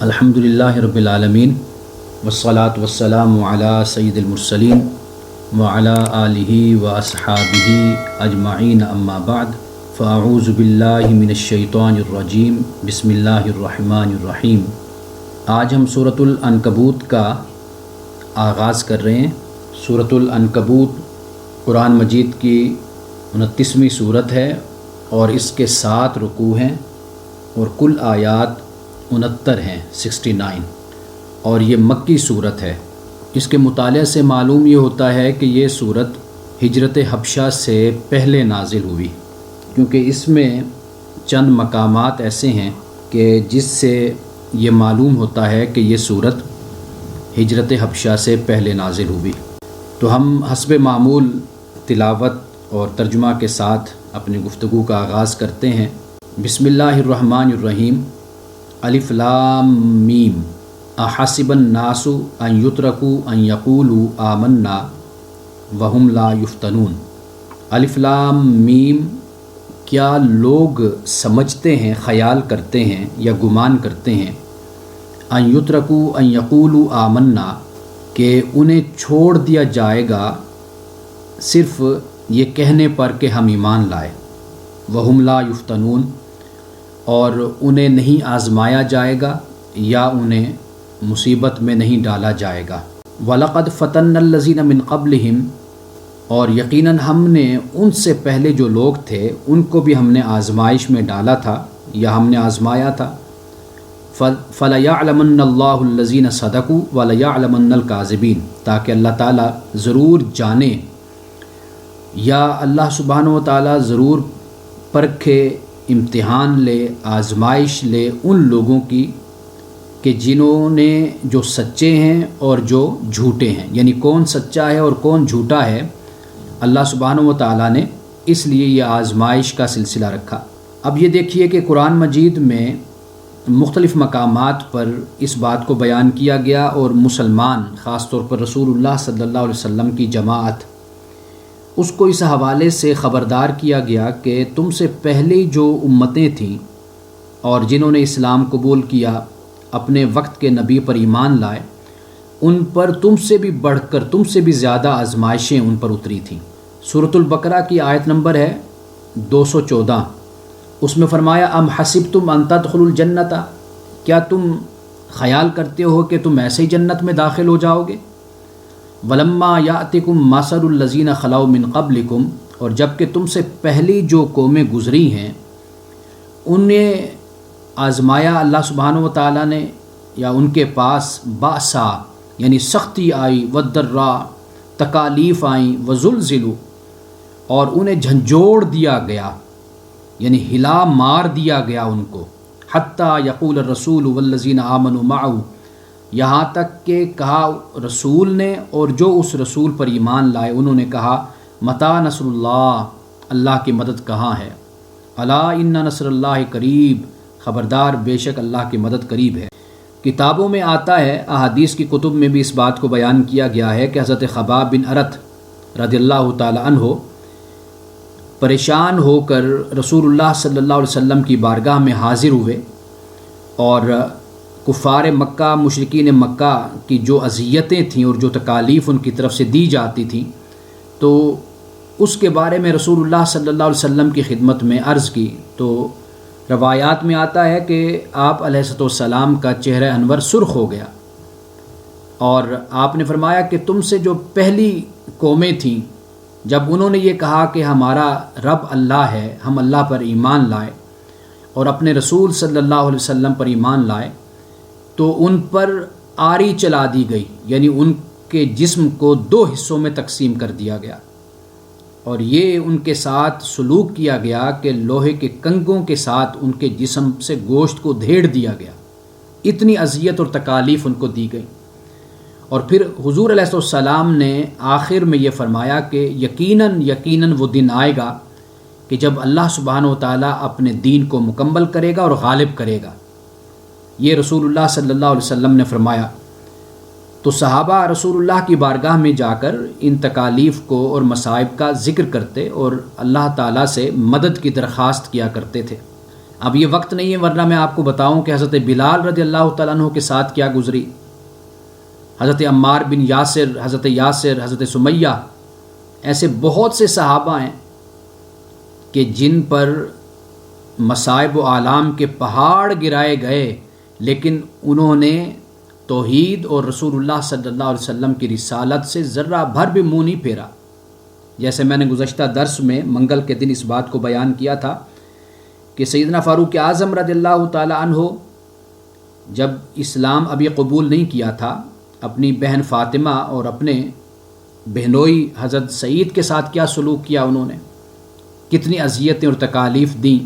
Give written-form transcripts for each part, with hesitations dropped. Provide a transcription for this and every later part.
الحمدللہ رب العالمین والصلاة والسلام علی سید المرسلین وعلی آلہ واصحابہ اجمعین اما بعد فاعوذ باللہ من الشیطان الرجیم بسم اللہ الرحمن الرحیم۔ آج ہم سورۃ العنکبوت کا آغاز کر رہے ہیں۔ سورۃ العنکبوت قرآن مجید کی 29ویں صورت ہے اور اس کے 7 رکوع ہیں اور کل آیات 69 ہیں 69، اور یہ مکی صورت ہے۔ اس کے مطالعے سے معلوم یہ ہوتا ہے کہ یہ صورت ہجرت حبشہ سے پہلے نازل ہوئی، کیونکہ اس میں چند مقامات ایسے ہیں کہ جس سے یہ معلوم ہوتا ہے کہ یہ صورت ہجرت حبشہ سے پہلے نازل ہوئی۔ تو ہم حسب معمول تلاوت اور ترجمہ کے ساتھ اپنی گفتگو کا آغاز کرتے ہیں۔ بسم اللہ الرحمن الرحیم۔ الف لام میم احسب الناس ان یترکوا ان یقولوا آمنا وہم لا یفتنون۔ الف لام میم، کیا لوگ سمجھتے ہیں، خیال کرتے ہیں یا گمان کرتے ہیں، ان یترکوا ان یقولوا آمنا، کہ انہیں چھوڑ دیا جائے گا صرف یہ کہنے پر کہ ہم ایمان لائے، وہم لا یفتنون، اور انہیں نہیں آزمایا جائے گا یا انہیں مصیبت میں نہیں ڈالا جائے گا۔ وَلَقَدْ فَتَنَّ الَّذِينَ مِن قَبْلِهِمْ، اور یقیناً ہم نے ان سے پہلے جو لوگ تھے ان کو بھی ہم نے آزمائش میں ڈالا تھا یا ہم نے آزمایا تھا۔ فَلَيَعْلَمَنَّ اللَّهُ الَّذِينَ صَدَقُوا وَلَيَعْلَمَنَّ الْكَاذِبِينَ، تاکہ اللہ تعالیٰ ضرور جانے یا اللہ سبحانہ و تعالیٰ ضرور پرکھے، امتحان لے، آزمائش لے ان لوگوں کی کہ جنہوں نے جو سچے ہیں اور جو جھوٹے ہیں، یعنی کون سچا ہے اور کون جھوٹا ہے، اللہ سبحانہ و تعالیٰ نے اس لیے یہ آزمائش کا سلسلہ رکھا۔ اب یہ دیکھیے کہ قرآن مجید میں مختلف مقامات پر اس بات کو بیان کیا گیا، اور مسلمان خاص طور پر رسول اللہ صلی اللہ علیہ وسلم کی جماعت، اس کو اس حوالے سے خبردار کیا گیا کہ تم سے پہلے جو امتیں تھیں اور جنہوں نے اسلام قبول کیا، اپنے وقت کے نبی پر ایمان لائے، ان پر تم سے بھی بڑھ کر، تم سے بھی زیادہ آزمائشیں ان پر اتری تھیں۔ سورۃ البقرہ کی آیت نمبر ہے 214، اس میں فرمایا ام حسبتم ان تدخلوا الجنت، کیا تم خیال کرتے ہو کہ تم ایسے ہی جنت میں داخل ہو جاؤ گے؟ ولما یاتکم مثل الذین خلوا من قبلکم، اور جب کہ تم سے پہلی جو قومیں گزری ہیں انہیں آزمایا اللہ سبحانہ و تعالیٰ نے، یا ان کے پاس باسا یعنی سختی آئی، والضراء تکالیف آئیں، وزلزلوا، اور انہیں جھنجھوڑ دیا گیا، یعنی ہلا مار دیا گیا ان کو، حتیٰ یقول الرسول والذین آمنوا معه، یہاں تک کہ کہا رسول نے اور جو اس رسول پر ایمان لائے، انہوں نے کہا متی نصر اللہ، اللہ کی مدد کہاں ہے؟ الا ان نصر اللہ قریب، خبردار بے شک اللہ کی مدد قریب ہے۔ کتابوں میں آتا ہے، احادیث کی کتب میں بھی اس بات کو بیان کیا گیا ہے کہ حضرت خباب بن ارت رضی اللہ تعالی عنہ پریشان ہو کر رسول اللہ صلی اللہ علیہ وسلم کی بارگاہ میں حاضر ہوئے، اور کفار مکہ، مشرکین مکہ کی جو اذیتیں تھیں اور جو تکالیف ان کی طرف سے دی جاتی تھیں، تو اس کے بارے میں رسول اللہ صلی اللہ علیہ وسلم کی خدمت میں عرض کی۔ تو روایات میں آتا ہے کہ آپ علیہ السلام کا چہرہ انور سرخ ہو گیا، اور آپ نے فرمایا کہ تم سے جو پہلی قومیں تھیں، جب انہوں نے یہ کہا کہ ہمارا رب اللہ ہے، ہم اللہ پر ایمان لائے اور اپنے رسول صلی اللہ علیہ وسلم پر ایمان لائے، تو ان پر آری چلا دی گئی، یعنی ان کے جسم کو 2 حصوں میں تقسیم کر دیا گیا، اور یہ ان کے ساتھ سلوک کیا گیا کہ لوہے کے کنگوں کے ساتھ ان کے جسم سے گوشت کو دھیڑ دیا گیا، اتنی اذیت اور تکالیف ان کو دی گئی۔ اور پھر حضور علیہ السلام نے آخر میں یہ فرمایا کہ یقیناً وہ دن آئے گا کہ جب اللہ سبحانہ و تعالیٰ اپنے دین کو مکمل کرے گا اور غالب کرے گا، یہ رسول اللہ صلی اللہ علیہ وسلم نے فرمایا۔ تو صحابہ رسول اللہ کی بارگاہ میں جا کر ان تکالیف کو اور مصائب کا ذکر کرتے اور اللہ تعالیٰ سے مدد کی درخواست کیا کرتے تھے۔ اب یہ وقت نہیں ہے ورنہ میں آپ کو بتاؤں کہ حضرت بلال رضی اللہ تعالیٰ عنہ کے ساتھ کیا گزری، حضرت عمار بن یاسر، حضرت سمیہ، ایسے بہت سے صحابہ ہیں کہ جن پر مصائب و آلام کے پہاڑ گرائے گئے، لیکن انہوں نے توحید اور رسول اللہ صلی اللہ علیہ وسلم کی رسالت سے ذرہ بھر بھی منہ نہیں پھیرا۔ جیسے میں نے گزشتہ درس میں منگل کے دن اس بات کو بیان کیا تھا کہ سیدنا فاروق اعظم رضی اللہ تعالی عنہ جب اسلام ابھی قبول نہیں کیا تھا، اپنی بہن فاطمہ اور اپنے بہنوئی حضرت سعید کے ساتھ کیا سلوک کیا، انہوں نے کتنی اذیتیں اور تکالیف دیں،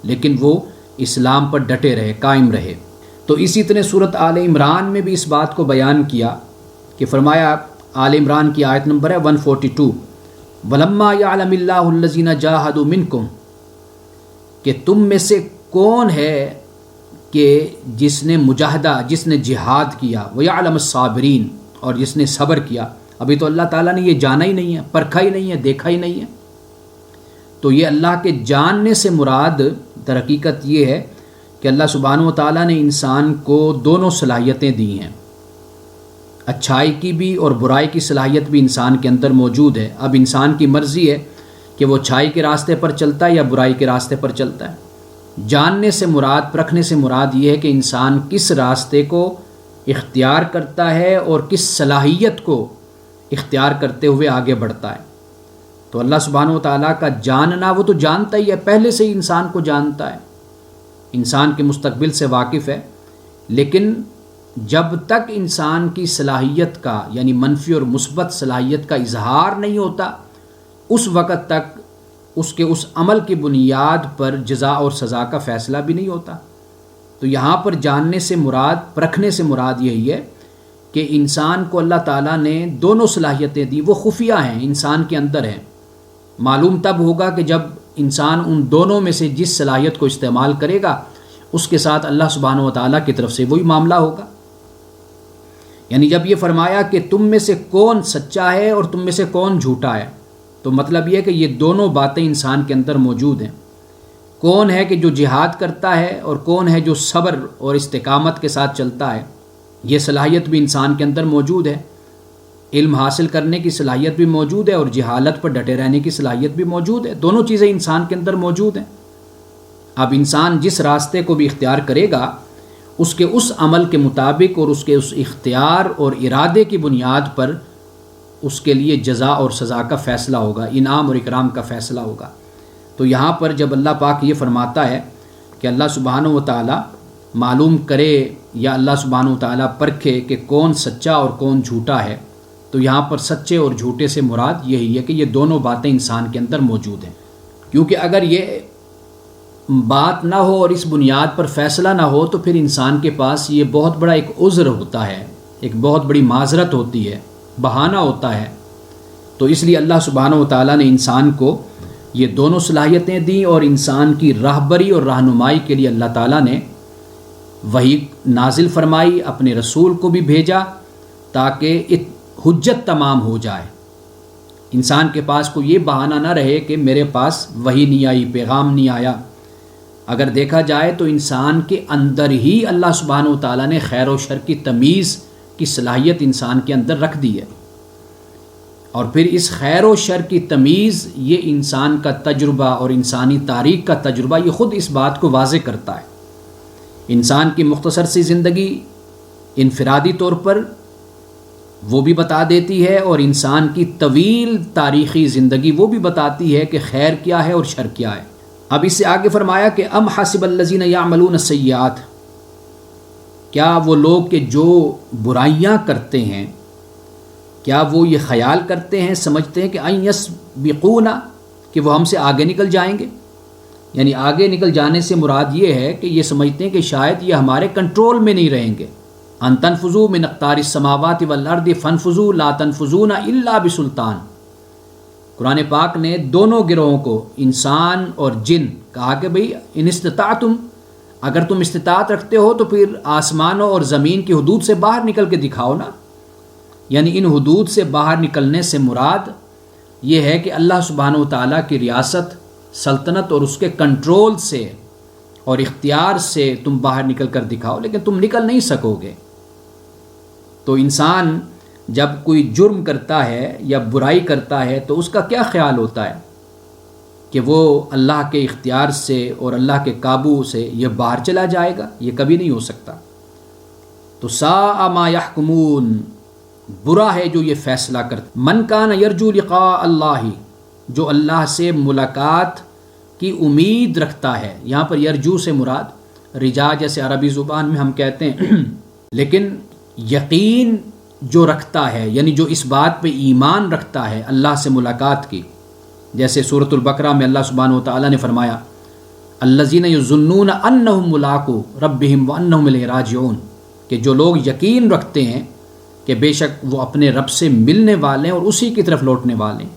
لیکن وہ اسلام پر ڈٹے رہے، قائم رہے۔ تو اسی طرح صورت آل عمران میں بھی اس بات کو بیان کیا کہ فرمایا، آل عمران کی آیت نمبر ہے 142، وَلَمَّا يَعْلَمِ اللَّهُ الَّذِينَ جَاهَدُوا مِنْكُمْ، کہ تم میں سے کون ہے کہ جس نے مجاہدہ، جس نے جہاد کیا، وَيَعْلَمَ الصَّابِرِينَ، اور جس نے صبر کیا۔ ابھی تو اللہ تعالیٰ نے یہ جانا ہی نہیں ہے، پرکھا ہی نہیں ہے، دیکھا ہی نہیں ہے۔ تو یہ اللہ کے جاننے سے مراد در حقیقت یہ ہے کہ اللہ سبحانہ و تعالیٰ نے انسان کو دونوں صلاحیتیں دی ہیں، اچھائی کی بھی اور برائی کی صلاحیت بھی انسان کے اندر موجود ہے۔ اب انسان کی مرضی ہے کہ وہ اچھائی کے راستے پر چلتا ہے یا برائی کے راستے پر چلتا ہے۔ جاننے سے مراد، پرکھنے سے مراد یہ ہے کہ انسان کس راستے کو اختیار کرتا ہے اور کس صلاحیت کو اختیار کرتے ہوئے آگے بڑھتا ہے۔ تو اللہ سبحانہ و تعالیٰ کا جاننا، وہ تو جانتا ہی ہے، پہلے سے ہی انسان کو جانتا ہے، انسان کے مستقبل سے واقف ہے، لیکن جب تک انسان کی صلاحیت کا، یعنی منفی اور مثبت صلاحیت کا اظہار نہیں ہوتا، اس وقت تک اس کے اس عمل کی بنیاد پر جزا اور سزا کا فیصلہ بھی نہیں ہوتا۔ تو یہاں پر جاننے سے مراد، پرکھنے سے مراد یہی ہے کہ انسان کو اللہ تعالیٰ نے دونوں صلاحیتیں دی، وہ خفیہ ہیں، انسان کے اندر ہیں۔ معلوم تب ہوگا کہ جب انسان ان دونوں میں سے جس صلاحیت کو استعمال کرے گا، اس کے ساتھ اللہ سبحانہ و تعالیٰ کی طرف سے وہی معاملہ ہوگا۔ یعنی جب یہ فرمایا کہ تم میں سے کون سچا ہے اور تم میں سے کون جھوٹا ہے، تو مطلب یہ کہ یہ دونوں باتیں انسان کے اندر موجود ہیں۔ کون ہے کہ جو جہاد کرتا ہے اور کون ہے جو صبر اور استقامت کے ساتھ چلتا ہے، یہ صلاحیت بھی انسان کے اندر موجود ہے۔ علم حاصل کرنے کی صلاحیت بھی موجود ہے اور جہالت پر ڈٹے رہنے کی صلاحیت بھی موجود ہے، دونوں چیزیں انسان کے اندر موجود ہیں۔ اب انسان جس راستے کو بھی اختیار کرے گا، اس کے اس عمل کے مطابق اور اس کے اس اختیار اور ارادے کی بنیاد پر اس کے لیے جزا اور سزا کا فیصلہ ہوگا، انعام اور اکرام کا فیصلہ ہوگا۔ تو یہاں پر جب اللہ پاک یہ فرماتا ہے کہ اللہ سبحانہ و تعالیٰ معلوم کرے یا اللہ سبحانہ و تعالیٰ پرکھے کہ کون سچا اور کون جھوٹا ہے، تو یہاں پر سچے اور جھوٹے سے مراد یہی ہے کہ یہ دونوں باتیں انسان کے اندر موجود ہیں۔ کیونکہ اگر یہ بات نہ ہو اور اس بنیاد پر فیصلہ نہ ہو تو پھر انسان کے پاس یہ بہت بڑا ایک عذر ہوتا ہے، ایک بہت بڑی معذرت ہوتی ہے، بہانہ ہوتا ہے۔ تو اس لیے اللہ سبحانہ و تعالیٰ نے انسان کو یہ دونوں صلاحیتیں دیں اور انسان کی راہبری اور رہنمائی کے لیے اللہ تعالیٰ نے وحی نازل فرمائی، اپنے رسول کو بھی بھیجا تاکہ حجت تمام ہو جائے۔ انسان کے پاس کوئی یہ بہانہ نہ رہے کہ میرے پاس وحی نہیں آئی، پیغام نہیں آیا۔ اگر دیکھا جائے تو انسان کے اندر ہی اللہ سبحانہ و تعالیٰ نے خیر و شر کی تمیز کی صلاحیت انسان کے اندر رکھ دی ہے، اور پھر اس خیر و شر کی تمیز یہ انسان کا تجربہ اور انسانی تاریخ کا تجربہ یہ خود اس بات کو واضح کرتا ہے۔ انسان کی مختصر سی زندگی انفرادی طور پر وہ بھی بتا دیتی ہے، اور انسان کی طویل تاریخی زندگی وہ بھی بتاتی ہے کہ خیر کیا ہے اور شر کیا ہے۔ اب اس سے آگے فرمایا کہ ام حسب الذین یعملون السیئات، کیا وہ لوگ کہ جو برائیاں کرتے ہیں، کیا وہ یہ خیال کرتے ہیں، سمجھتے ہیں کہ ان یسبقونا، کہ وہ ہم سے آگے نکل جائیں گے؟ یعنی آگے نکل جانے سے مراد یہ ہے کہ یہ سمجھتے ہیں کہ شاید یہ ہمارے کنٹرول میں نہیں رہیں گے۔ ان تنفذوا من اقطار السماوات والارض فانفذوا لا تنفذون الا بسلطان۔ قرآن پاک نے دونوں گروہوں کو، انسان اور جن، کہا کہ بھئی ان استطاعتم، اگر تم استطاعت رکھتے ہو تو پھر آسمانوں اور زمین کی حدود سے باہر نکل کے دکھاؤ نا۔ یعنی ان حدود سے باہر نکلنے سے مراد یہ ہے کہ اللہ سبحانہ و تعالیٰ کی ریاست، سلطنت اور اس کے کنٹرول سے اور اختیار سے تم باہر نکل کر دکھاؤ، لیکن تم نکل نہیں سکو گے۔ تو انسان جب کوئی جرم کرتا ہے یا برائی کرتا ہے تو اس کا کیا خیال ہوتا ہے کہ وہ اللہ کے اختیار سے اور اللہ کے قابو سے یہ باہر چلا جائے گا؟ یہ کبھی نہیں ہو سکتا۔ تو ساء ما یحکمون، برا ہے جو یہ فیصلہ کرتا۔ من کان یرجو لقاء اللہ، جو اللہ سے ملاقات کی امید رکھتا ہے۔ یہاں پر یرجو سے مراد رجا جیسے عربی زبان میں ہم کہتے ہیں، لیکن یقین جو رکھتا ہے، یعنی جو اس بات پہ ایمان رکھتا ہے اللہ سے ملاقات کی، جیسے سورۃ البقرہ میں اللہ سبحانہ و تعالیٰ نے فرمایا الذین یظنون انہم ملاقو ربہم وانہم الیہ راجعون، کہ جو لوگ یقین رکھتے ہیں کہ بے شک وہ اپنے رب سے ملنے والے ہیں اور اسی کی طرف لوٹنے والے ہیں،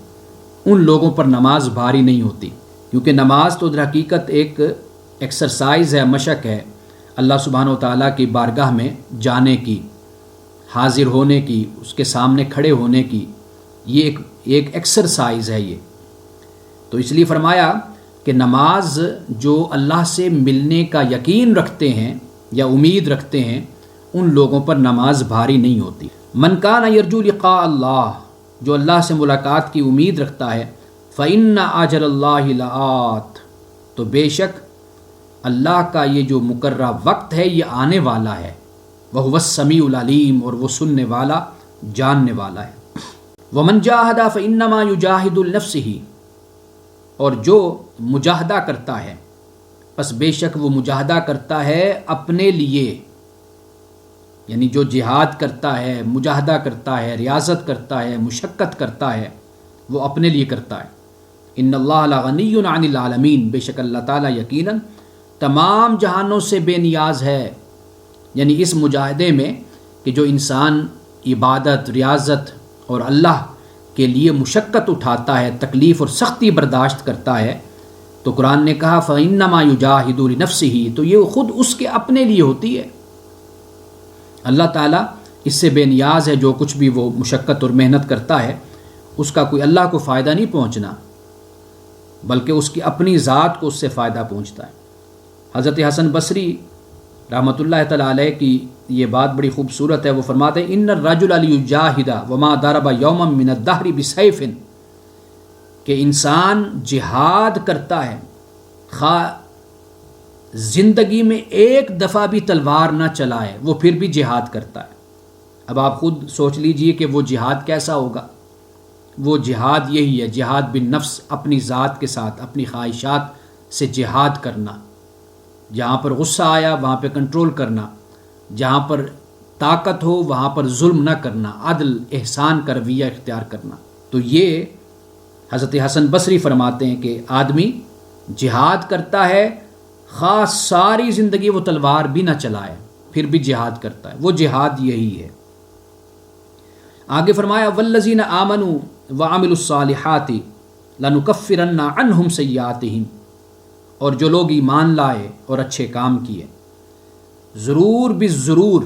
ان لوگوں پر نماز بھاری نہیں ہوتی، کیونکہ نماز تو در حقیقت ایک ایکسرسائز ہے، مشق ہے اللہ سبحانہ و تعالیٰ کی بارگاہ میں جانے کی، حاضر ہونے کی، اس کے سامنے کھڑے ہونے کی، یہ ایک ایکسرسائز ہے یہ۔ تو اس لیے فرمایا کہ نماز جو اللہ سے ملنے کا یقین رکھتے ہیں یا امید رکھتے ہیں، ان لوگوں پر نماز بھاری نہیں ہوتی۔ من کان یرجو لقاء اللہ، جو اللہ سے ملاقات کی امید رکھتا ہے، فإن أجل اللہ لآت، تو بے شک اللہ کا یہ جو مقررہ وقت ہے یہ آنے والا ہے، وہو السمیع العلیم، اور وہ سننے والا جاننے والا ہے۔ ومن جاہد فإنما یجاہد لنفسہ، اور جو مجاہدہ کرتا ہے پس بے شک وہ مجاہدہ کرتا ہے اپنے لیے، یعنی جو جہاد کرتا ہے، مجاہدہ کرتا ہے، ریاضت کرتا ہے، مشقت کرتا ہے، وہ اپنے لیے کرتا ہے۔ ان اللہ لغنی عن العالمین، بے شک اللہ تعالیٰ یقیناً تمام جہانوں سے بے نیاز ہے۔ یعنی اس مجاہدے میں کہ جو انسان عبادت، ریاضت اور اللہ کے لیے مشقت اٹھاتا ہے، تکلیف اور سختی برداشت کرتا ہے، تو قرآن نے کہا فإنما یجاہد لنفسہ، تو یہ خود اس کے اپنے لیے ہوتی ہے۔ اللہ تعالیٰ اس سے بے نیاز ہے، جو کچھ بھی وہ مشقت اور محنت کرتا ہے اس کا کوئی اللہ کو فائدہ نہیں پہنچنا، بلکہ اس کی اپنی ذات کو اس سے فائدہ پہنچتا ہے۔ حضرت حسن بصری رحمۃ اللہ تعالیٰ علیہ کی یہ بات بڑی خوبصورت ہے، وہ فرماتے ہیں ان الرجل لیجاہد وما ضرب یوما من الدہر بسیف، کہ انسان جہاد کرتا ہے خواہ زندگی میں ایک دفعہ بھی تلوار نہ چلائے، وہ پھر بھی جہاد کرتا ہے۔ اب آپ خود سوچ لیجئے کہ وہ جہاد کیسا ہوگا۔ وہ جہاد یہی ہے، جہاد بالنفس، اپنی ذات کے ساتھ، اپنی خواہشات سے جہاد کرنا، جہاں پر غصہ آیا وہاں پہ کنٹرول کرنا، جہاں پر طاقت ہو وہاں پر ظلم نہ کرنا، عدل احسان کا رویہ اختیار کرنا۔ تو یہ حضرت حسن بصری فرماتے ہیں کہ آدمی جہاد کرتا ہے خاص ساری زندگی وہ تلوار بھی نہ چلائے، پھر بھی جہاد کرتا ہے، وہ جہاد یہی ہے۔ آگے فرمایا والذین آمنوا وعملوا الصالحات لنکفرن عنہم سیئاتہم، اور جو لوگ ایمان لائے اور اچھے کام کیے، ضرور بالضرور،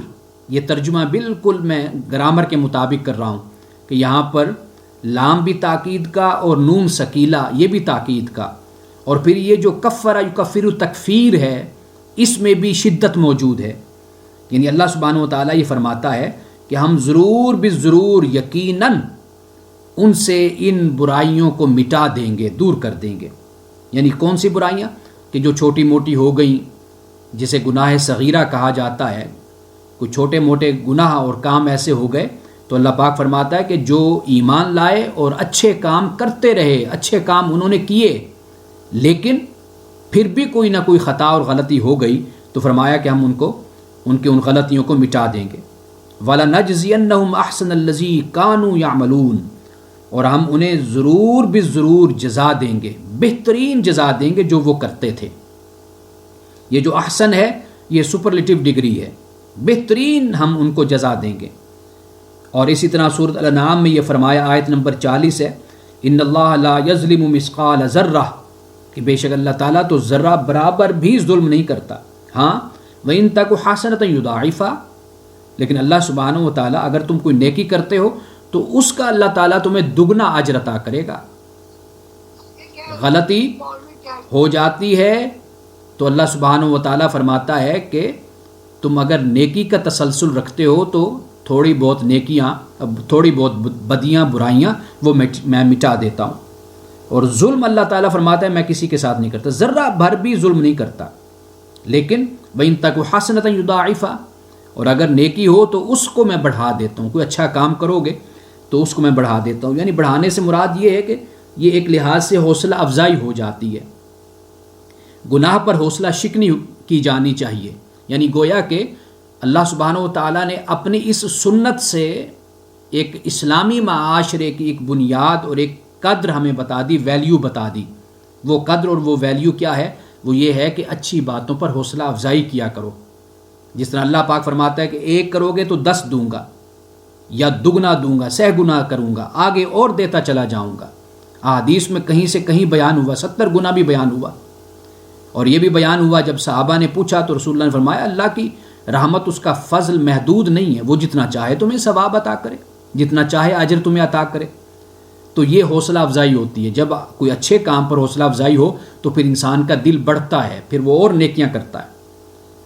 یہ ترجمہ بالکل میں گرامر کے مطابق کر رہا ہوں کہ یہاں پر لام بھی تاکید کا اور نون ثقیلہ یہ بھی تاکید کا، اور پھر یہ جو کفر یکفر تکفیر ہے اس میں بھی شدت موجود ہے، یعنی اللہ سبحانہ و تعالیٰ یہ فرماتا ہے کہ ہم ضرور بالضرور یقیناً ان سے ان برائیوں کو مٹا دیں گے، دور کر دیں گے۔ یعنی کون سی برائیاں؟ کہ جو چھوٹی موٹی ہو گئیں، جسے گناہ صغیرہ کہا جاتا ہے، کوئی چھوٹے موٹے گناہ اور کام ایسے ہو گئے تو اللہ پاک فرماتا ہے کہ جو ایمان لائے اور اچھے کام کرتے رہے، اچھے کام انہوں نے کیے، لیکن پھر بھی کوئی نہ کوئی خطا اور غلطی ہو گئی، تو فرمایا کہ ہم ان کی ان غلطیوں کو مٹا دیں گے۔ وَلَنَجْزِيَنَّهُمْ أَحْسَنَ الَّذِي كَانُوا يَعْمَلُونَ، اور ہم انہیں ضرور بالضرور جزا دیں گے، بہترین جزا دیں گے جو وہ کرتے تھے۔ یہ جو احسن ہے یہ سپرلیٹو ڈگری ہے، بہترین ہم ان کو جزا دیں گے۔ اور اسی طرح سورۃ الانعام میں یہ فرمایا، آیت نمبر 40 ہے، ان اللہ لا یظلم مثقال ذرہ، کہ بے شک اللہ تعالیٰ تو ذرہ برابر بھی ظلم نہیں کرتا۔ ہاں وَإِن تَكُ حَسَنَةً يُضَاعِفْهَا، لیکن اللہ سبحانہ و تعالیٰ اگر تم کوئی نیکی کرتے ہو تو اس کا اللہ تعالیٰ تمہیں دگنا اجر عطا کرے گا۔ غلطی ہو جاتی ہے تو اللہ سبحانہ و تعالیٰ فرماتا ہے کہ تم اگر نیکی کا تسلسل رکھتے ہو تو تھوڑی بہت نیکیاں، تھوڑی بہت بدیاں، برائیاں وہ میں مٹا دیتا ہوں. اور ظلم اللہ تعالیٰ فرماتا ہے میں کسی کے ساتھ نہیں کرتا، ذرہ بھر بھی ظلم نہیں کرتا. لیکن وَإِن تَكُ حَسَنَةً يُضَاعِفْهَا، اور اگر نیکی ہو تو اس کو میں بڑھا دیتا ہوں. کوئی اچھا کام کرو گے تو اس کو میں بڑھا دیتا ہوں. یعنی بڑھانے سے مراد یہ ہے کہ یہ ایک لحاظ سے حوصلہ افزائی ہو جاتی ہے. گناہ پر حوصلہ شکنی کی جانی چاہیے. یعنی گویا کہ اللہ سبحانہ و تعالیٰ نے اپنی اس سنت سے ایک اسلامی معاشرے کی ایک بنیاد اور ایک قدر ہمیں بتا دی، ویلیو بتا دی. وہ قدر اور وہ ویلیو کیا ہے؟ وہ یہ ہے کہ اچھی باتوں پر حوصلہ افزائی کیا کرو. جس طرح اللہ پاک فرماتا ہے کہ ایک کرو گے تو 10 دوں گا، یا دگنا دوں گا، 100 گنا کروں گا، آگے اور دیتا چلا جاؤں گا. احادیث میں کہیں سے کہیں بیان ہوا، 70 گنا بھی بیان ہوا. اور یہ بھی بیان ہوا جب صحابہ نے پوچھا تو رسول اللہ نے فرمایا اللہ کی رحمت، اس کا فضل محدود نہیں ہے، وہ جتنا چاہے تمہیں ثواب عطا کرے، جتنا چاہے اجر تمہیں عطا کرے. تو یہ حوصلہ افزائی ہوتی ہے. جب کوئی اچھے کام پر حوصلہ افزائی ہو تو پھر انسان کا دل بڑھتا ہے، پھر وہ اور نیکیاں کرتا ہے.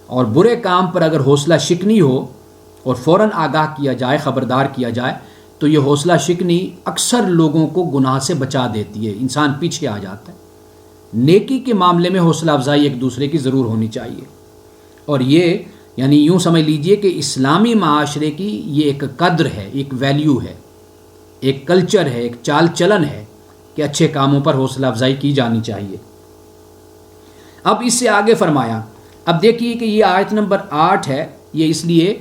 اور برے کام پر اگر حوصلہ شکنی ہو اور فوراً آگاہ کیا جائے، خبردار کیا جائے، تو یہ حوصلہ شکنی اکثر لوگوں کو گناہ سے بچا دیتی ہے، انسان پیچھے آ جاتا ہے. نیکی کے معاملے میں حوصلہ افزائی ایک دوسرے کی ضرور ہونی چاہیے. اور یہ یعنی یوں سمجھ لیجئے کہ اسلامی معاشرے کی یہ ایک قدر ہے، ایک ویلیو ہے، ایک کلچر ہے، ایک چال چلن ہے کہ اچھے کاموں پر حوصلہ افزائی کی جانی چاہیے. اب اس سے آگے فرمایا، اب دیکھیے کہ یہ آیت نمبر 8 ہے. یہ اس لیے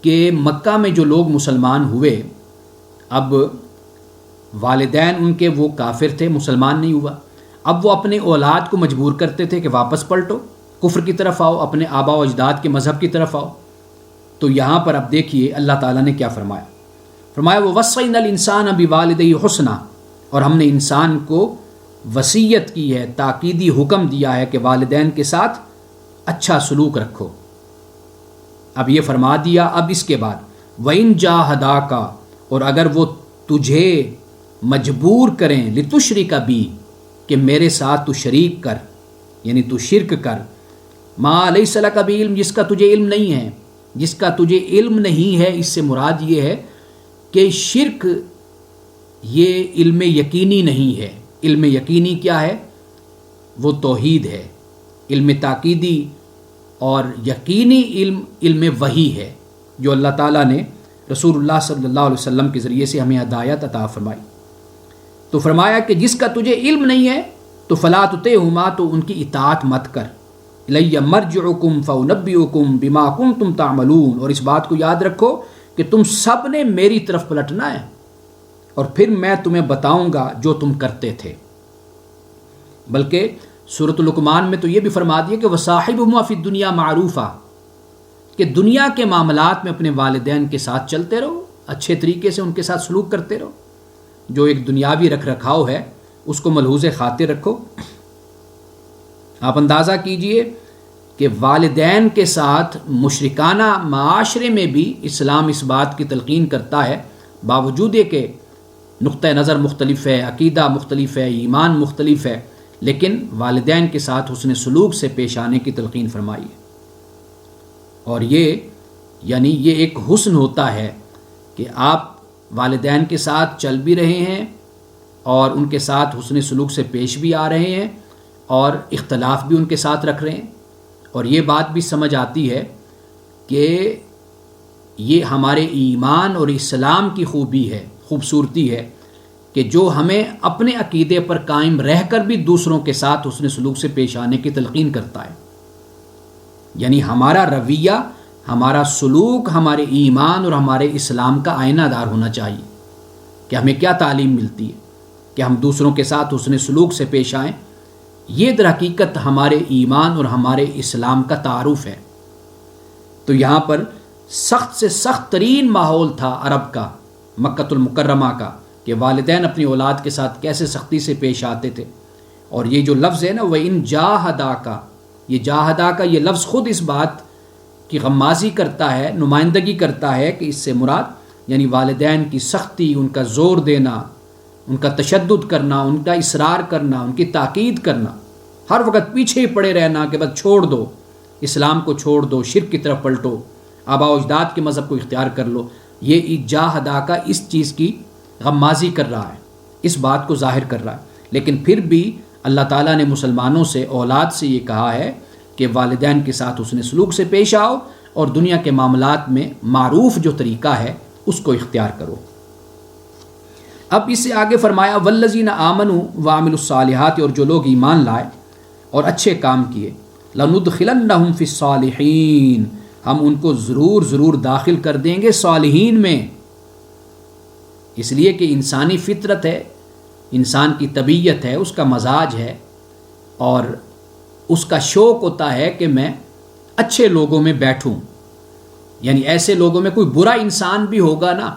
کہ مکہ میں جو لوگ مسلمان ہوئے، اب والدین ان کے وہ کافر تھے، مسلمان نہیں ہوا. اب وہ اپنے اولاد کو مجبور کرتے تھے کہ واپس پلٹو، کفر کی طرف آؤ، اپنے آبا و اجداد کے مذہب کی طرف آؤ. تو یہاں پر اب دیکھیے اللہ تعالیٰ نے کیا فرمایا. فرمایا وَوَصَّيْنَا الْإِنسَانَ بِوَالِدَيْهِ حُسْنًا، اور ہم نے انسان کو وصیت کی ہے، تاکیدی حکم دیا ہے کہ والدین کے ساتھ اچھا سلوک رکھو. اب یہ فرما دیا. اب اس کے بعد وَإِن جَاهَدَاكَ، اور اگر وہ تجھے مجبور کریں لِتُشْرِكَ بِي، کہ میرے ساتھ تو شریک کر، یعنی تو شرک کر، مَا لَيْسَ لَكَ بِعِلْمٍ، جس کا تجھے علم نہیں ہے، جس کا تجھے علم نہیں ہے. اس سے مراد یہ ہے کہ شرک یہ علم یقینی نہیں ہے. علم یقینی کیا ہے؟ وہ توحید ہے. علم تاکیدی اور یقینی علم وحی ہے جو اللہ تعالیٰ نے رسول اللہ صلی اللہ علیہ وسلم کے ذریعے سے ہمیں ہدایت عطا فرمائی. تو فرمایا کہ جس کا تجھے علم نہیں ہے تو فلا تطعهما، تو ان کی اطاعت مت کر. الی مرجعکم فانبئکم بما کنتم تعملون، اور اس بات کو یاد رکھو کہ تم سب نے میری طرف پلٹنا ہے اور پھر میں تمہیں بتاؤں گا جو تم کرتے تھے. بلکہ سورۃ لقمان میں تو یہ بھی فرما دیا کہ وصاحبہما فی الدنیا معروفا، کہ دنیا کے معاملات میں اپنے والدین کے ساتھ چلتے رہو، اچھے طریقے سے ان کے ساتھ سلوک کرتے رہو. جو ایک دنیاوی رکھ رکھاؤ ہے اس کو ملحوظ خاطر رکھو. آپ اندازہ کیجئے کہ والدین کے ساتھ مشرکانہ معاشرے میں بھی اسلام اس بات کی تلقین کرتا ہے، باوجود کہ نقطہ نظر مختلف ہے، عقیدہ مختلف ہے، ایمان مختلف ہے، لیکن والدین کے ساتھ حسن سلوک سے پیش آنے کی تلقین فرمائی ہے. اور یہ یعنی یہ ایک حسن ہوتا ہے کہ آپ والدین کے ساتھ چل بھی رہے ہیں اور ان کے ساتھ حسن سلوک سے پیش بھی آ رہے ہیں اور اختلاف بھی ان کے ساتھ رکھ رہے ہیں. اور یہ بات بھی سمجھ آتی ہے کہ یہ ہمارے ایمان اور اسلام کی خوبی ہے، خوبصورتی ہے کہ جو ہمیں اپنے عقیدے پر قائم رہ کر بھی دوسروں کے ساتھ حسن سلوک سے پیش آنے کی تلقین کرتا ہے. یعنی ہمارا رویہ، ہمارا سلوک ہمارے ایمان اور ہمارے اسلام کا آئینہ دار ہونا چاہیے کہ ہمیں کیا تعلیم ملتی ہے کہ ہم دوسروں کے ساتھ حسن سلوک سے پیش آئیں. یہ در حقیقت ہمارے ایمان اور ہمارے اسلام کا تعارف ہے. تو یہاں پر سخت سے سخت ترین ماحول تھا عرب کا، مکۃ المکرمہ کا، کہ والدین اپنی اولاد کے ساتھ کیسے سختی سے پیش آتے تھے. اور یہ جو لفظ ہے نا وَإِن جَاهَدَاكَ، یہ جاہداکا یہ لفظ خود اس بات کی غمازی کرتا ہے، نمائندگی کرتا ہے کہ اس سے مراد یعنی والدین کی سختی، ان کا زور دینا، ان کا تشدد کرنا، ان کا اصرار کرنا، ان کی تاکید کرنا. ہر وقت پیچھے ہی پڑے رہنا کہ بس چھوڑ دو، اسلام کو چھوڑ دو، شرک کی طرف پلٹو، آباء و اجداد کے مذہب کو اختیار کر لو، یہ جاہدا کا اس چیز کی غمازی کر رہا ہے، اس بات کو ظاہر کر رہا ہے۔ لیکن پھر بھی اللہ تعالیٰ نے مسلمانوں سے، اولاد سے یہ کہا ہے کہ والدین کے ساتھ حسن سلوک سے پیش آؤ اور دنیا کے معاملات میں معروف جو طریقہ ہے اس کو اختیار کرو۔ اب اس سے آگے فرمایا والذین آمنوا وعملوا الصالحات، اور جو لوگ ایمان لائے اور اچھے کام کیے، لندخلنہم فی الصالحین، ہم ان کو ضرور داخل کر دیں گے صالحین میں۔ اس لیے کہ انسانی فطرت ہے، انسان کی طبیعت ہے، اس کا مزاج ہے، اور اس کا شوق ہوتا ہے کہ میں اچھے لوگوں میں بیٹھوں، یعنی ایسے لوگوں میں، کوئی برا انسان بھی ہوگا نا،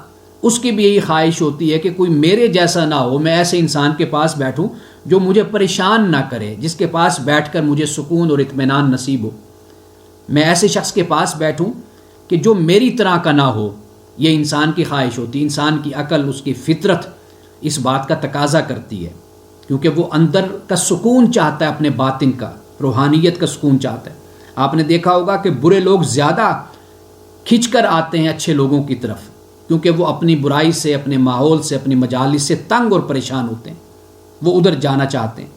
اس کی بھی یہی خواہش ہوتی ہے کہ کوئی میرے جیسا نہ ہو، میں ایسے انسان کے پاس بیٹھوں جو مجھے پریشان نہ کرے، جس کے پاس بیٹھ کر مجھے سکون اور اطمینان نصیب ہو۔ میں ایسے شخص کے پاس بیٹھوں کہ جو میری طرح کا نہ ہو، یہ انسان کی خواہش ہوتی ہے۔ انسان کی عقل، اس کی فطرت اس بات کا تقاضا کرتی ہے، کیونکہ وہ اندر کا سکون چاہتا ہے، اپنے باطن کا، روحانیت کا سکون چاہتا ہے۔ آپ نے دیکھا ہوگا کہ برے لوگ زیادہ کھنچ کر آتے ہیں اچھے لوگوں کی طرف، کیونکہ وہ اپنی برائی سے، اپنے ماحول سے، اپنی مجالس سے تنگ اور پریشان ہوتے ہیں، وہ ادھر جانا چاہتے ہیں۔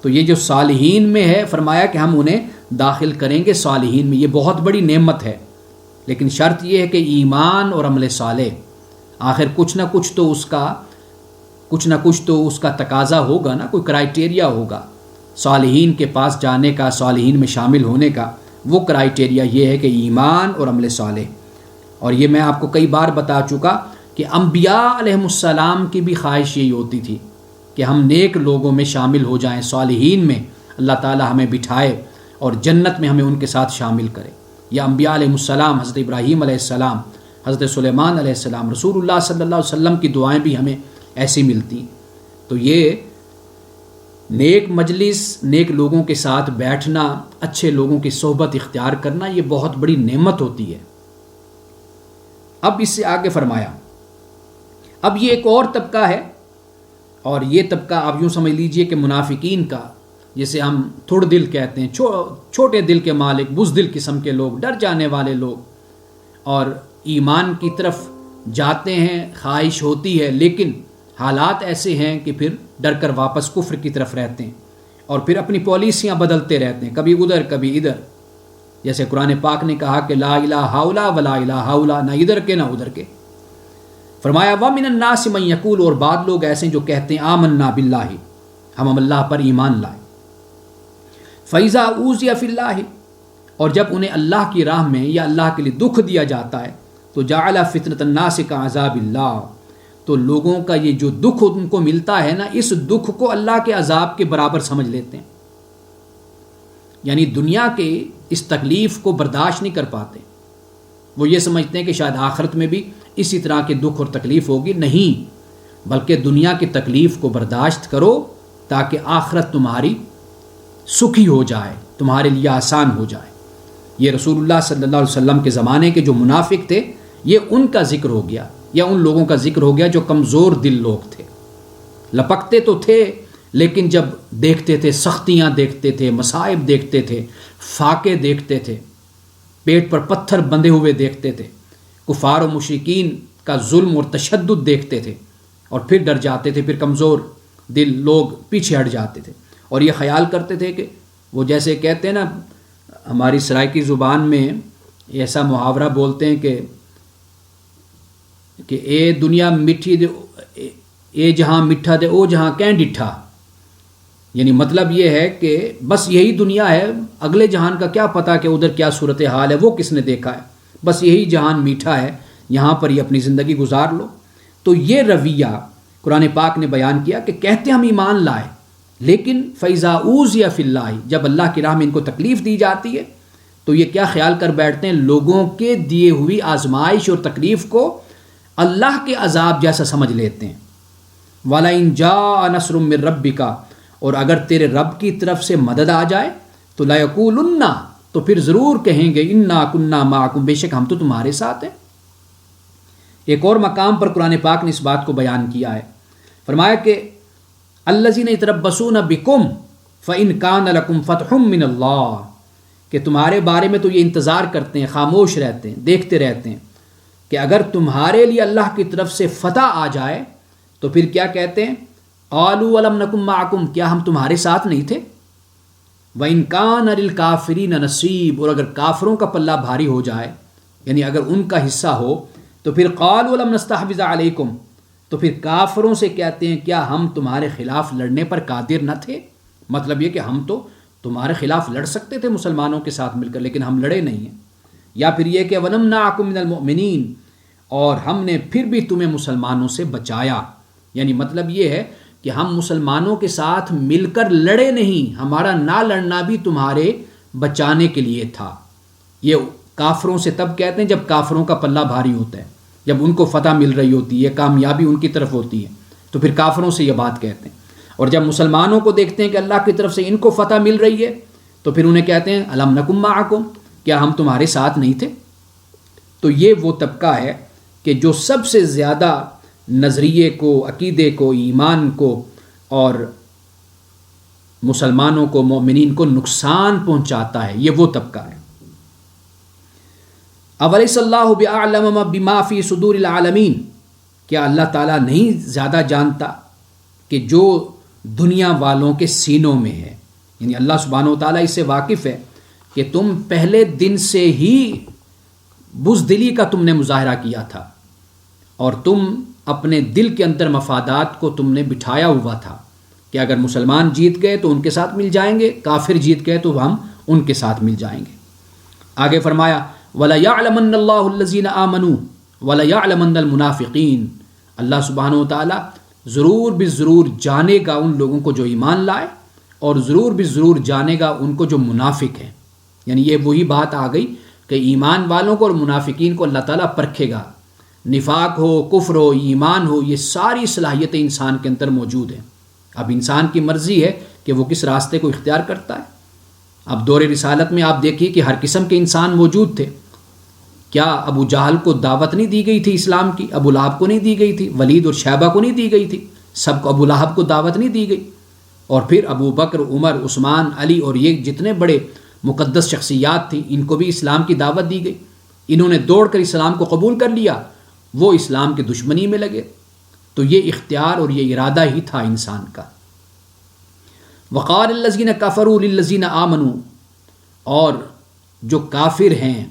تو یہ جو صالحین میں ہے، فرمایا کہ ہم انہیں داخل کریں گے صالحین میں، یہ بہت بڑی نعمت ہے، لیکن شرط یہ ہے کہ ایمان اور عمل صالح، آخر کچھ نہ کچھ تو اس کا تقاضا ہوگا نا، کوئی کرائٹیریا ہوگا صالحین کے پاس جانے کا، صالحین میں شامل ہونے کا۔ وہ کرائٹیریا یہ ہے کہ ایمان اور عمل صالح۔ اور یہ میں آپ کو کئی بار بتا چکا کہ انبیاء علیہم السلام کی بھی خواہش یہی ہوتی تھی کہ ہم نیک لوگوں میں شامل ہو جائیں، صالحین میں اللہ تعالی ہمیں بٹھائے اور جنت میں ہمیں ان کے ساتھ شامل کرے۔ یا انبیاء علیہم السلام، حضرت ابراہیم علیہ السلام، حضرت سلیمان علیہ السلام، رسول اللہ صلی اللہ علیہ وسلم کی دعائیں بھی ہمیں ایسی ملتی۔ تو یہ نیک مجلس، نیک لوگوں کے ساتھ بیٹھنا، اچھے لوگوں کی صحبت اختیار کرنا، یہ بہت بڑی نعمت ہوتی ہے۔ اب اس سے آگے فرمایا، اب یہ ایک اور طبقہ ہے، اور یہ طبقہ آپ یوں سمجھ لیجئے کہ منافقین کا، جسے ہم تھوڑ دل کہتے ہیں، چھوٹے دل کے مالک، بزدل قسم کے لوگ، ڈر جانے والے لوگ، اور ایمان کی طرف جاتے ہیں، خواہش ہوتی ہے، لیکن حالات ایسے ہیں کہ پھر ڈر کر واپس کفر کی طرف رہتے ہیں، اور پھر اپنی پالیسیاں بدلتے رہتے ہیں، کبھی ادھر کبھی ادھر۔ جیسے قرآن پاک نے کہا کہ لا الہ ہاؤلا ولا الہ ہاؤلا، نہ ادھر کے نہ ادھر کے۔ فرمایا وَمِنَ النَّاسِ مَن یقول، اور بعض لوگ ایسے ہیں جو کہتے ہیں آمنا باللہ، ہم اللہ پر ایمان لائے، فَإِذَا أُوذِيَ فِي اللَّهِ، اور جب انہیں اللہ کی راہ میں یا اللہ کے لیے دکھ دیا جاتا ہے تو جعل فتنة الناس كعذاب اللہ، تو لوگوں کا یہ جو دکھ ان کو ملتا ہے نا، اس دکھ کو اللہ کے عذاب کے برابر سمجھ لیتے ہیں، یعنی دنیا کے اس تکلیف کو برداشت نہیں کر پاتے، وہ یہ سمجھتے ہیں کہ شاید آخرت میں بھی اسی طرح کے دکھ اور تکلیف ہوگی، نہیں، بلکہ دنیا کی تکلیف کو برداشت کرو تاکہ آخرت تمہاری سکھی ہو جائے، تمہارے لیے آسان ہو جائے۔ یہ رسول اللہ صلی اللہ علیہ وسلم کے زمانے کے جو منافق تھے، یہ ان کا ذکر ہو گیا، یا ان لوگوں کا ذکر ہو گیا جو کمزور دل لوگ تھے، لپکتے تو تھے لیکن جب دیکھتے تھے، سختیاں دیکھتے تھے، مصائب دیکھتے تھے، فاقے دیکھتے تھے، پیٹ پر پتھر بندھے ہوئے دیکھتے تھے، کفار و مشرکین کا ظلم اور تشدد دیکھتے تھے، اور پھر ڈر جاتے تھے، پھر کمزور دل لوگ پیچھے ہٹ جاتے تھے، اور یہ خیال کرتے تھے کہ وہ جیسے کہتے ہیں نا، ہماری سرائیکی زبان میں ایسا محاورہ بولتے ہیں کہ اے دنیا میٹھی دے، اے جہاں میٹھا دے او جہاں کہیں ڈٹھا، یعنی مطلب یہ ہے کہ بس یہی دنیا ہے، اگلے جہان کا کیا پتہ کہ ادھر کیا صورتحال ہے، وہ کس نے دیکھا ہے، بس یہی جہان میٹھا ہے، یہاں پر ہی اپنی زندگی گزار لو۔ تو یہ رویہ قرآن پاک نے بیان کیا کہ کہتے ہم ایمان لائے، لیکن فَإِذَا أُوذِيَ فِي اللَّهِ، جب اللہ کی راہ میں ان کو تکلیف دی جاتی ہے تو یہ کیا خیال کر بیٹھتے ہیں، لوگوں کے دیے ہوئی آزمائش اور تکلیف کو اللہ کے عذاب جیسا سمجھ لیتے ہیں۔ وَلَئِن جَاءَ نَصْرٌ مِّن رَبِّكَ، اور اگر تیرے رب کی طرف سے مدد آ جائے تو لَيَقُولُنَّ، تو پھر ضرور کہیں گے اِنَّا كُنَّا مَعَكُمْ، بے شک ہم تو تمہارے ساتھ ہیں۔ ایک اور مقام پر قرآن پاک نے اس بات کو بیان کیا ہے، فرمایا کہ الذین یتربصون بکم فَإِنْ كَانَ لَكُمْ فَتْحٌ مِّنَ اللَّهِ کہ تمہارے بارے میں تو یہ انتظار کرتے ہیں، خاموش رہتے ہیں، دیکھتے رہتے ہیں کہ اگر تمہارے لیے اللہ کی طرف سے فتح آ جائے تو پھر کیا کہتے ہیں؟ قَالُوا وَلَمْ نَكُن مَّعَكُمْ کیا ہم تمہارے ساتھ نہیں تھے؟ وَإِنْ كَانَ لِلْكَافِرِينَ نَصِيبٌ اور اگر کافروں کا پلہ بھاری ہو جائے، یعنی اگر ان کا حصہ ہو، تو پھر قَالُوا لَمْ نَسْتَحْوِذْ عَلَيْكُمْ تو پھر کافروں سے کہتے ہیں کیا ہم تمہارے خلاف لڑنے پر قادر نہ تھے؟ مطلب یہ کہ ہم تو تمہارے خلاف لڑ سکتے تھے مسلمانوں کے ساتھ مل کر، لیکن ہم لڑے نہیں ہیں۔ یا پھر یہ کہ وَنَمْنَعَكُم مِّنَ الْمُؤْمِنِينَ اور ہم نے پھر بھی تمہیں مسلمانوں سے بچایا، یعنی مطلب یہ ہے کہ ہم مسلمانوں کے ساتھ مل کر لڑے نہیں، ہمارا نہ لڑنا بھی تمہارے بچانے کے لیے تھا۔ یہ کافروں سے تب کہتے ہیں جب کافروں کا پلہ بھاری ہوتا ہے، جب ان کو فتح مل رہی ہوتی ہے، کامیابی ان کی طرف ہوتی ہے، تو پھر کافروں سے یہ بات کہتے ہیں۔ اور جب مسلمانوں کو دیکھتے ہیں کہ اللہ کی طرف سے ان کو فتح مل رہی ہے تو پھر انہیں کہتے ہیں الم نکم معکم کیا ہم تمہارے ساتھ نہیں تھے؟ تو یہ وہ طبقہ ہے کہ جو سب سے زیادہ نظریے کو، عقیدے کو، ایمان کو اور مسلمانوں کو، مومنین کو نقصان پہنچاتا ہے، یہ وہ طبقہ ہے۔ اولیس اللہ بعلم بما فی صدور العالمین کیا اللہ تعالیٰ نہیں زیادہ جانتا کہ جو دنیا والوں کے سینوں میں ہے؟ یعنی اللہ سبحانہ و تعالیٰ اس سے واقف ہے کہ تم پہلے دن سے ہی بزدلی کا تم نے مظاہرہ کیا تھا اور تم اپنے دل کے اندر مفادات کو تم نے بٹھایا ہوا تھا کہ اگر مسلمان جیت گئے تو ان کے ساتھ مل جائیں گے، کافر جیت گئے تو ہم ان کے ساتھ مل جائیں گے۔ آگے فرمایا وَلَيَعْلَمَنَّ اللَّهُ الَّذِينَ آمَنُوا وَلَيَعْلَمَنَّ الْمُنَافِقِينَ اللہ سبحانہ و تعالیٰ ضرور بضرور جانے گا ان لوگوں کو جو ایمان لائے، اور ضرور بضرور جانے گا ان کو جو منافق ہیں۔ یعنی یہ وہی بات آ گئی کہ ایمان والوں کو اور منافقین کو اللہ تعالیٰ پرکھے گا۔ نفاق ہو، کفر ہو، ایمان ہو، یہ ساری صلاحیتیں انسان کے اندر موجود ہیں۔ اب انسان کی مرضی ہے کہ وہ کس راستے کو اختیار کرتا ہے۔ اب دور رسالت میں آپ دیکھیے کہ ہر قسم کے انسان موجود تھے۔ کیا ابو جہل کو دعوت نہیں دی گئی تھی اسلام کی؟ ابو لہب کو نہیں دی گئی تھی؟ ولید اور شیبہ کو نہیں دی گئی تھی؟ سب کو، ابو لہب کو دعوت نہیں دی گئی؟ اور پھر ابو بکر، عمر، عثمان، علی اور یہ جتنے بڑے مقدس شخصیات تھیں ان کو بھی اسلام کی دعوت دی گئی۔ انہوں نے دوڑ کر اسلام کو قبول کر لیا، وہ اسلام کی دشمنی میں لگے۔ تو یہ اختیار اور یہ ارادہ ہی تھا انسان کا۔ وقال الذین کفروا للذین آمنوا اور جو کافر ہیں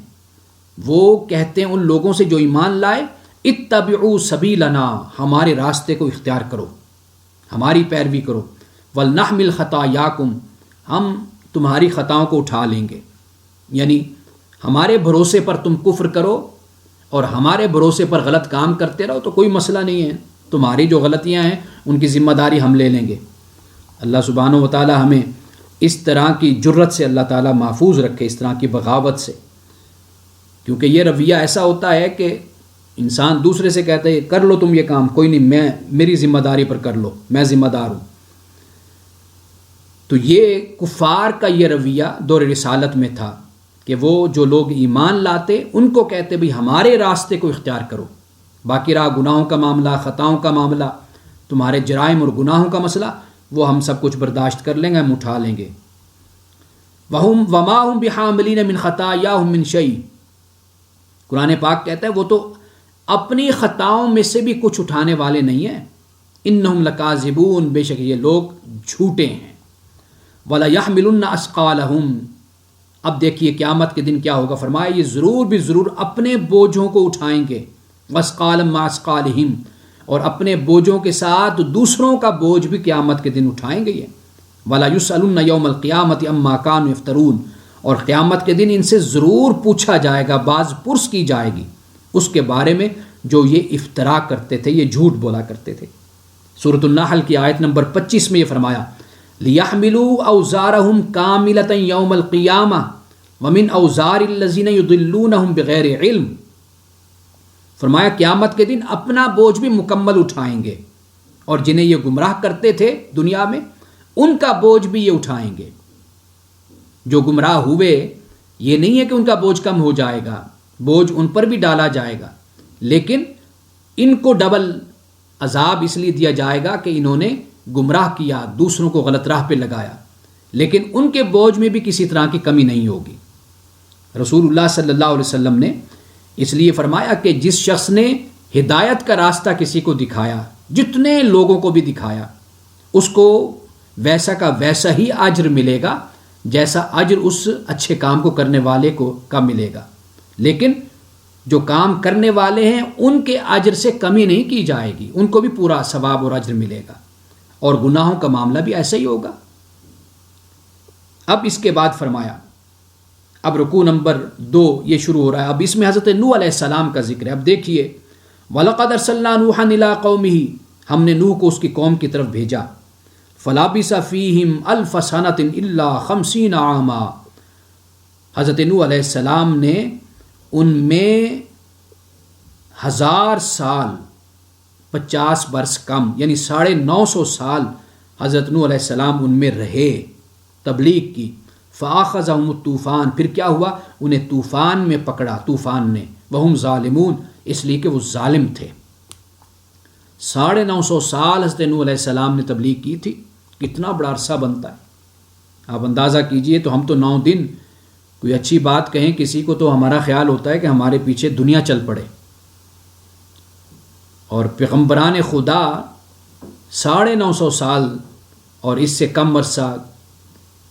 وہ کہتے ہیں ان لوگوں سے جو ایمان لائے اتبعوا سبیلنا ہمارے راستے کو اختیار کرو، ہماری پیروی کرو، ولنحمل خطایاکم ہم تمہاری خطاؤں کو اٹھا لیں گے۔ یعنی ہمارے بھروسے پر تم کفر کرو اور ہمارے بھروسے پر غلط کام کرتے رہو تو کوئی مسئلہ نہیں ہے، تمہاری جو غلطیاں ہیں ان کی ذمہ داری ہم لے لیں گے۔ اللہ سبحانہ و تعالی ہمیں اس طرح کی جرت سے اللہ تعالی محفوظ رکھے، اس طرح کی بغاوت سے، کیونکہ یہ رویہ ایسا ہوتا ہے کہ انسان دوسرے سے کہتا ہے کر لو تم یہ کام، کوئی نہیں، میں میری ذمہ داری پر کر لو، میں ذمہ دار ہوں۔ تو یہ کفار کا یہ رویہ دور رسالت میں تھا کہ وہ جو لوگ ایمان لاتے ان کو کہتے بھی ہمارے راستے کو اختیار کرو، باقی رہا گناہوں کا معاملہ، خطاؤں کا معاملہ، تمہارے جرائم اور گناہوں کا مسئلہ، وہ ہم سب کچھ برداشت کر لیں گے، ہم اٹھا لیں گے۔ وَمَا هُمْ بِحَامِلِينَ مِنْ خَطَایَاهُمْ مِنْ شَيْءٍ قرآن پاک کہتا ہے وہ تو اپنی خطاؤں میں سے بھی کچھ اٹھانے والے نہیں ہیں۔ اِنَّهُمْ لَكَاذِبُونَ بے شک یہ لوگ جھوٹے ہیں۔ وَلَيَحْمِلُنَّ أَثْقَالَهُمْ اب دیکھیے قیامت کے دن کیا ہوگا، فرمایا یہ ضرور بھی ضرور اپنے بوجھوں کو اٹھائیں گے، وَأَثْقَالًا مَعَ أَثْقَالِهِمْ اور اپنے بوجھوں کے ساتھ دوسروں کا بوجھ بھی قیامت کے دن اٹھائیں گے یہ۔ وَلَا يُسْأَلُنَّ يَوْمَ الْقِيَامَةِ عَمَّا كَانُوا يَفْتَرُونَ اور قیامت کے دن ان سے ضرور پوچھا جائے گا، باز پرس کی جائے گی اس کے بارے میں جو یہ افترا کرتے تھے، یہ جھوٹ بولا کرتے تھے۔ سورۃ النحل کی آیت نمبر 25 میں یہ فرمایا لِيَحْمِلُوا أَوْزَارَهُمْ كَامِلَةً يَوْمَ الْقِيَامَةِ وَمِنْ أَوْزَارِ الَّذِينَ يُضِلُّونَهُمْ بِغَيْرِ علم فرمایا قیامت کے دن اپنا بوجھ بھی مکمل اٹھائیں گے، اور جنہیں یہ گمراہ کرتے تھے دنیا میں ان کا بوجھ بھی یہ اٹھائیں گے۔ جو گمراہ ہوئے یہ نہیں ہے کہ ان کا بوجھ کم ہو جائے گا، بوجھ ان پر بھی ڈالا جائے گا، لیکن ان کو ڈبل عذاب اس لیے دیا جائے گا کہ انہوں نے گمراہ کیا، دوسروں کو غلط راہ پہ لگایا۔ لیکن ان کے بوجھ میں بھی کسی طرح کی کمی نہیں ہوگی۔ رسول اللہ صلی اللہ علیہ وسلم نے اس لیے فرمایا کہ جس شخص نے ہدایت کا راستہ کسی کو دکھایا، جتنے لوگوں کو بھی دکھایا، اس کو ویسا کا ویسا ہی اجر ملے گا جیسا اجر اس اچھے کام کو کرنے والے کو کا ملے گا، لیکن جو کام کرنے والے ہیں ان کے اجر سے کمی نہیں کی جائے گی، ان کو بھی پورا ثواب اور اجر ملے گا، اور گناہوں کا معاملہ بھی ایسا ہی ہوگا۔ اب اس کے بعد فرمایا، اب رکوع نمبر 2 یہ شروع ہو رہا ہے، اب اس میں حضرت نوح علیہ السلام کا ذکر ہے۔ اب دیکھیے، وَلَقَدْ أَرْسَلْنَا نُوحًا إِلَىٰ قَوْمِهِ، ہم نے نوح کو اس کی قوم کی طرف بھیجا، فَلَبِثَ فِيهِمْ أَلْفَ سَنَةٍ إِلَّا 50 عَامًا، حضرت نوح علیہ السلام نے ان میں 1000 سال 50 برس کم یعنی 950 سال حضرت نوح علیہ السلام ان میں رہے، تبلیغ کی۔ فَأَخَذَهُمُ الطوفان، پھر کیا ہوا؟ انہیں طوفان میں پکڑا، طوفان نے، وَهُمْ ظَالِمُونَ، اس لیے کہ وہ ظالم تھے۔ 950 سال حضرت نوح علیہ السلام نے تبلیغ کی تھی، کتنا بڑا عرصہ بنتا ہے۔ آپ اندازہ کیجئے، تو ہم تو 9 دن کوئی اچھی بات کہیں کسی کو تو ہمارا خیال ہوتا ہے کہ ہمارے پیچھے دنیا چل پڑے، اور پیغمبران خدا 950 سال اور اس سے کم عرصہ،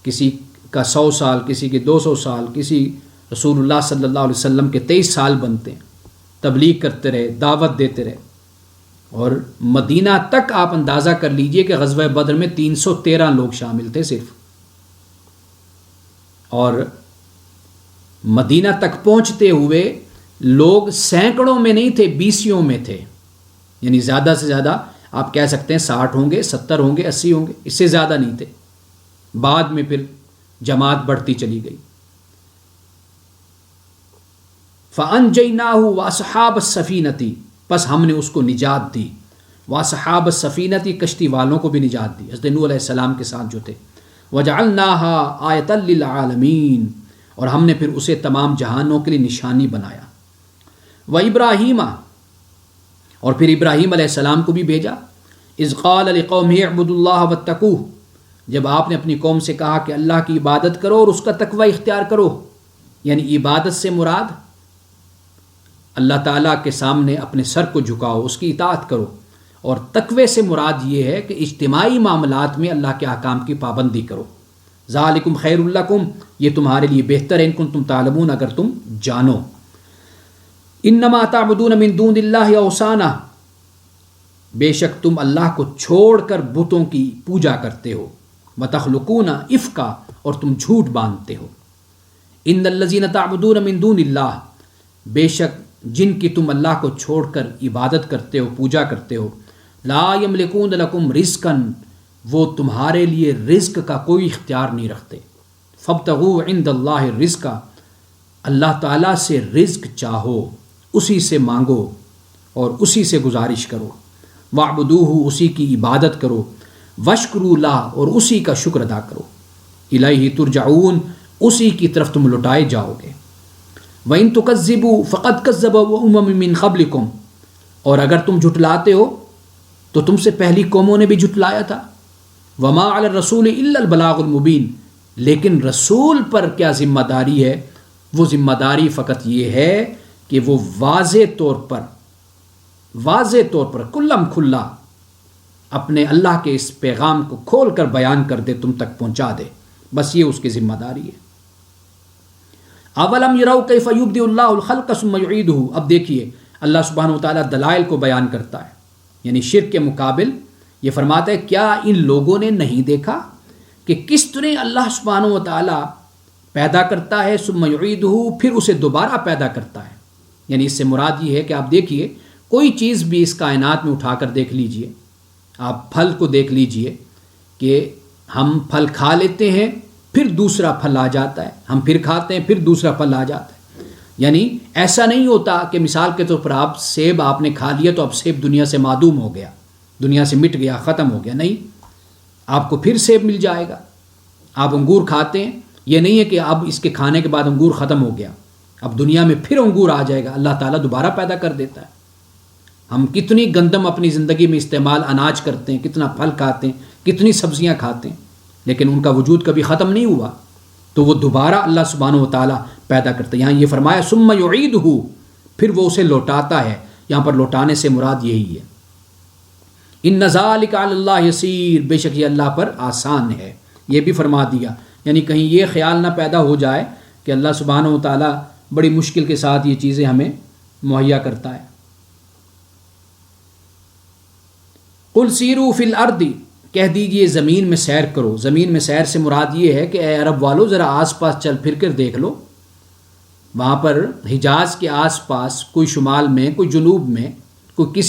کسی کا 100 سال، کسی کے 200 سال، کسی رسول اللہ صلی اللہ علیہ وسلم کے 23 سال بنتے ہیں، تبلیغ کرتے رہے، دعوت دیتے رہے، اور مدینہ تک آپ اندازہ کر لیجئے کہ غزوہ بدر میں 313 لوگ شامل تھے صرف، اور مدینہ تک پہنچتے ہوئے لوگ سینکڑوں میں نہیں تھے، 20 میں تھے، یعنی زیادہ سے زیادہ آپ کہہ سکتے ہیں 60 ہوں گے، 70 ہوں گے، 80 ہوں گے، اس سے زیادہ نہیں تھے۔ بعد میں پھر جماعت بڑھتی چلی گئی۔ فَأَنْجَيْنَاهُ وَأَصْحَابَ السَّفِينَةِ، پس ہم نے اس کو نجات دی، وَأَصْحَابَ السَّفِينَةِ، کشتی والوں کو بھی نجات دی، حضرت نوح علیہ السلام کے ساتھ جو تھے۔ وَجَعَلْنَاهَا آیَةً لِّلْعَالَمِينَ، اور ہم نے پھر اسے تمام جہانوں کے لیے نشانی بنایا۔ وَإِبْرَاهِيمَ، اور پھر ابراہیم علیہ السلام کو بھی بھیجا۔ اذ قال لقومه اعبدوا اللہ واتقوہ، جب آپ نے اپنی قوم سے کہا کہ اللہ کی عبادت کرو اور اس کا تقوی اختیار کرو، یعنی عبادت سے مراد اللہ تعالیٰ کے سامنے اپنے سر کو جھکاؤ، اس کی اطاعت کرو، اور تقوی سے مراد یہ ہے کہ اجتماعی معاملات میں اللہ کے احکام کی پابندی کرو۔ ذالکم خیر لکم، یہ تمہارے لیے بہتر ہے، ان کنتم تعلمون، اگر تم جانو۔ انما تعبدون من دون اللہ اوثانا، بے شک تم اللہ کو چھوڑ کر بتوں کی پوجا کرتے ہو، وتخلقون افکا، اور تم جھوٹ باندھتے ہو۔ ان الذین تعبدون من دون اللہ، بے شک جن کی تم اللہ کو چھوڑ کر عبادت کرتے ہو، پوجا کرتے ہو، لا یملکون لکم رزقا، وہ تمہارے لیے رزق کا کوئی اختیار نہیں رکھتے۔ فابتغوا عند اللہ الرزق، اللہ تعالیٰ سے رزق چاہو، اسی سے مانگو اور اسی سے گزارش کرو۔ واعبدوہ، اسی کی عبادت کرو۔ واشکروا لہ، اور اسی کا شکر ادا کرو۔ الیہ ترجعون، اسی کی طرف تم لوٹائے جاؤ گے۔ وَإِن تُكَذِّبُوا فَقَدْ كَذَّبَ أُمَمٌ مِّن قَبْلِكُمْ، اور اگر تم جھٹلاتے ہو تو تم سے پہلی قوموں نے بھی جھٹلایا تھا۔ وَمَا عَلَى الرَّسُولِ إِلَّا الْبَلَاغُ الْمُبِينُ، لیکن رسول پر کیا ذمہ داری ہے؟ وہ ذمہ داری فقط یہ ہے کہ وہ واضح طور پر کلم کھلا اپنے اللہ کے اس پیغام کو کھول کر بیان کر دے، تم تک پہنچا دے، بس یہ اس کی ذمہ داری ہے۔ اولم یروا کیف یبدئ اللہ الخلق ثم یعیدہ، اب دیکھیے اللہ سبحانہ وتعالیٰ دلائل کو بیان کرتا ہے، یعنی شرک کے مقابل یہ فرماتا ہے کیا ان لوگوں نے نہیں دیکھا کہ کس طرح اللہ سبحانہ وتعالیٰ پیدا کرتا ہے، ثم یعیدہ، پھر اسے دوبارہ پیدا کرتا ہے۔ یعنی اس سے مراد یہ ہے کہ آپ دیکھیے کوئی چیز بھی اس کائنات میں اٹھا کر دیکھ لیجئے، آپ پھل کو دیکھ لیجئے کہ ہم پھل کھا لیتے ہیں، پھر دوسرا پھل آ جاتا ہے، ہم پھر کھاتے ہیں، پھر دوسرا پھل آ جاتا ہے۔ یعنی ایسا نہیں ہوتا کہ مثال کے طور پر سیب آپ نے کھا لیا تو اب سیب دنیا سے معدوم ہو گیا، دنیا سے مٹ گیا، ختم ہو گیا، نہیں، آپ کو پھر سیب مل جائے گا۔ آپ انگور کھاتے ہیں، یہ نہیں ہے کہ اب اس کے کھانے کے بعد انگور ختم ہو گیا، اب دنیا میں پھر انگور آ جائے گا، اللہ تعالیٰ دوبارہ پیدا کر دیتا ہے۔ ہم کتنی گندم اپنی زندگی میں استعمال اناج کرتے ہیں، کتنا پھل کھاتے ہیں، کتنی سبزیاں کھاتے ہیں، لیکن ان کا وجود کبھی ختم نہیں ہوا، تو وہ دوبارہ اللہ سبحانہ و تعالیٰ پیدا کرتے ہیں۔ یہاں یہ فرمایا ثم یعیدہ، پھر وہ اسے لوٹاتا ہے۔ یہاں پر لوٹانے سے مراد یہی ہے، ان ذالک علی اللہ یسیر، بے شک یہ اللہ پر آسان ہے، یہ بھی فرما دیا۔ یعنی کہیں یہ خیال نہ پیدا ہو جائے کہ اللہ سبحانہ و تعالیٰ بڑی مشکل کے ساتھ یہ چیزیں ہمیں مہیا کرتا ہے۔ قل سیروا فی الارض، کہہ دیجئے زمین میں سیر کرو۔ زمین میں سیر سے مراد یہ ہے کہ اے عرب والو ذرا آس پاس چل پھر کر دیکھ لو، وہاں پر حجاز کے آس پاس کوئی شمال میں، کوئی جنوب میں، کوئی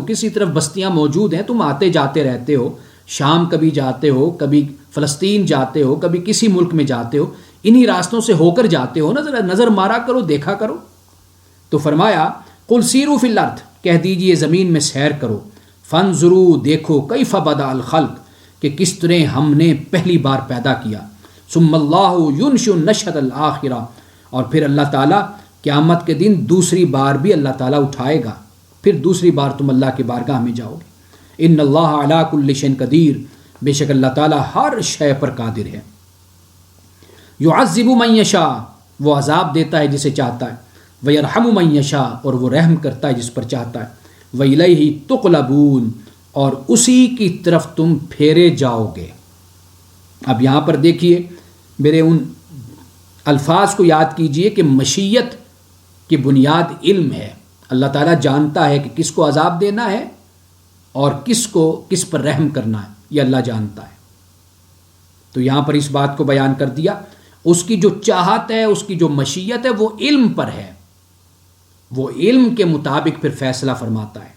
کسی طرف بستیاں موجود ہیں، تم آتے جاتے رہتے ہو، شام کبھی جاتے ہو، کبھی فلسطین جاتے ہو، کبھی کسی ملک میں جاتے ہو، انہی راستوں سے ہو کر جاتے ہو نا، ذرا نظر مارا کرو، دیکھا کرو۔ تو فرمایا قل سیروا فی الارض، کہہ دیجئے زمین میں سیر کرو، فانظروا، دیکھو، کیف بدأ الخلق، کہ کس طرح ہم نے پہلی بار پیدا کیا، ثم اللہ ینشئ النشأۃ الآخرہ، اور پھر اللہ تعالیٰ قیامت کے دن دوسری بار بھی اللہ تعالیٰ اٹھائے گا، پھر دوسری بار تم اللہ کی بارگاہ میں جاؤ گے۔ ان اللہ علی کل شیء قدیر، بے شک اللہ تعالیٰ ہر شے پر قادر ہے۔ یعذب من یشاء، وہ عذاب دیتا ہے جسے چاہتا ہے، ویرحم من یشاء، اور وہ رحم کرتا ہے جس پر چاہتا ہے، وإلیہ تقلبون، اور اسی کی طرف تم پھیرے جاؤ گے۔ اب یہاں پر دیکھیے، میرے ان الفاظ کو یاد کیجئے کہ مشیت کی بنیاد علم ہے۔ اللہ تعالیٰ جانتا ہے کہ کس کو عذاب دینا ہے اور کس پر رحم کرنا ہے، یہ اللہ جانتا ہے۔ تو یہاں پر اس بات کو بیان کر دیا، اس کی جو چاہت ہے، اس کی جو مشیت ہے، وہ علم پر ہے، وہ علم کے مطابق پھر فیصلہ فرماتا ہے۔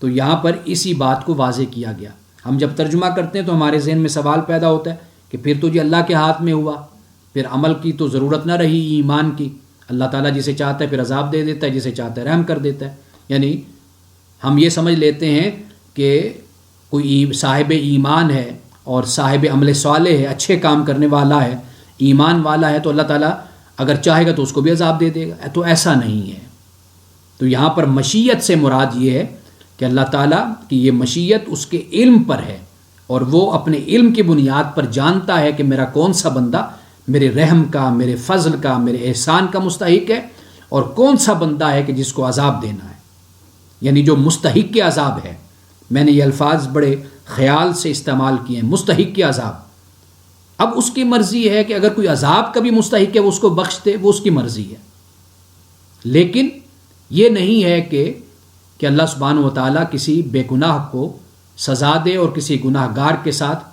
تو یہاں پر اسی بات کو واضح کیا گیا۔ ہم جب ترجمہ کرتے ہیں تو ہمارے ذہن میں سوال پیدا ہوتا ہے کہ پھر تو یہ اللہ کے ہاتھ میں ہوا، پھر عمل کی تو ضرورت نہ رہی، ایمان کی، اللہ تعالیٰ جسے چاہتا ہے پھر عذاب دے دیتا ہے، جسے چاہتا ہے رحم کر دیتا ہے۔ یعنی ہم یہ سمجھ لیتے ہیں کہ کوئی صاحب ایمان ہے اور صاحب عمل صالح ہے، اچھے کام کرنے والا ہے، ایمان والا ہے، تو اللہ تعالیٰ اگر چاہے گا تو اس کو بھی عذاب دے دے گا، تو ایسا نہیں ہے۔ تو یہاں پر مشیت سے مراد یہ ہے کہ اللہ تعالیٰ کی یہ مشیت اس کے علم پر ہے، اور وہ اپنے علم کی بنیاد پر جانتا ہے کہ میرا کون سا بندہ میرے رحم کا، میرے فضل کا، میرے احسان کا مستحق ہے، اور کون سا بندہ ہے کہ جس کو عذاب دینا ہے، یعنی جو مستحق کے عذاب ہے۔ میں نے یہ الفاظ بڑے خیال سے استعمال کیے ہیں، مستحق کے عذاب۔ اب اس کی مرضی ہے کہ اگر کوئی عذاب کا بھی مستحق ہے وہ اس کو بخش دے، وہ اس کی مرضی ہے، لیکن یہ نہیں ہے کہ اللہ سبحانہ و تعالیٰ کسی بے گناہ کو سزا دے اور کسی گناہ گار کے ساتھ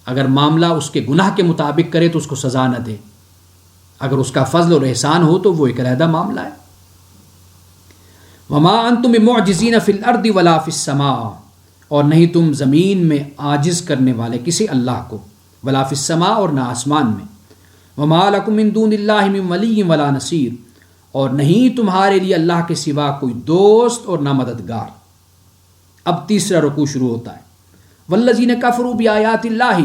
اگر معاملہ اس کے گناہ کے مطابق کرے تو اس کو سزا نہ دے۔ اگر اس کا فضل اور احسان ہو تو وہ ایک علیحدہ معاملہ ہے۔ وما انتم بمعجزین فی الارض ولا فی السماء، اور نہیں تم زمین میں عاجز کرنے والے کسی اللہ کو، ولا فی السماء، اور نہ آسمان میں۔ وما لکم من دون اللہ من ولی ولا نصیر، اور نہیں تمہارے لیے اللہ کے سوا کوئی دوست اور نہ مددگار۔ اب تیسرا رکوع شروع ہوتا ہے۔ والذین کفروا بآیات اللہ،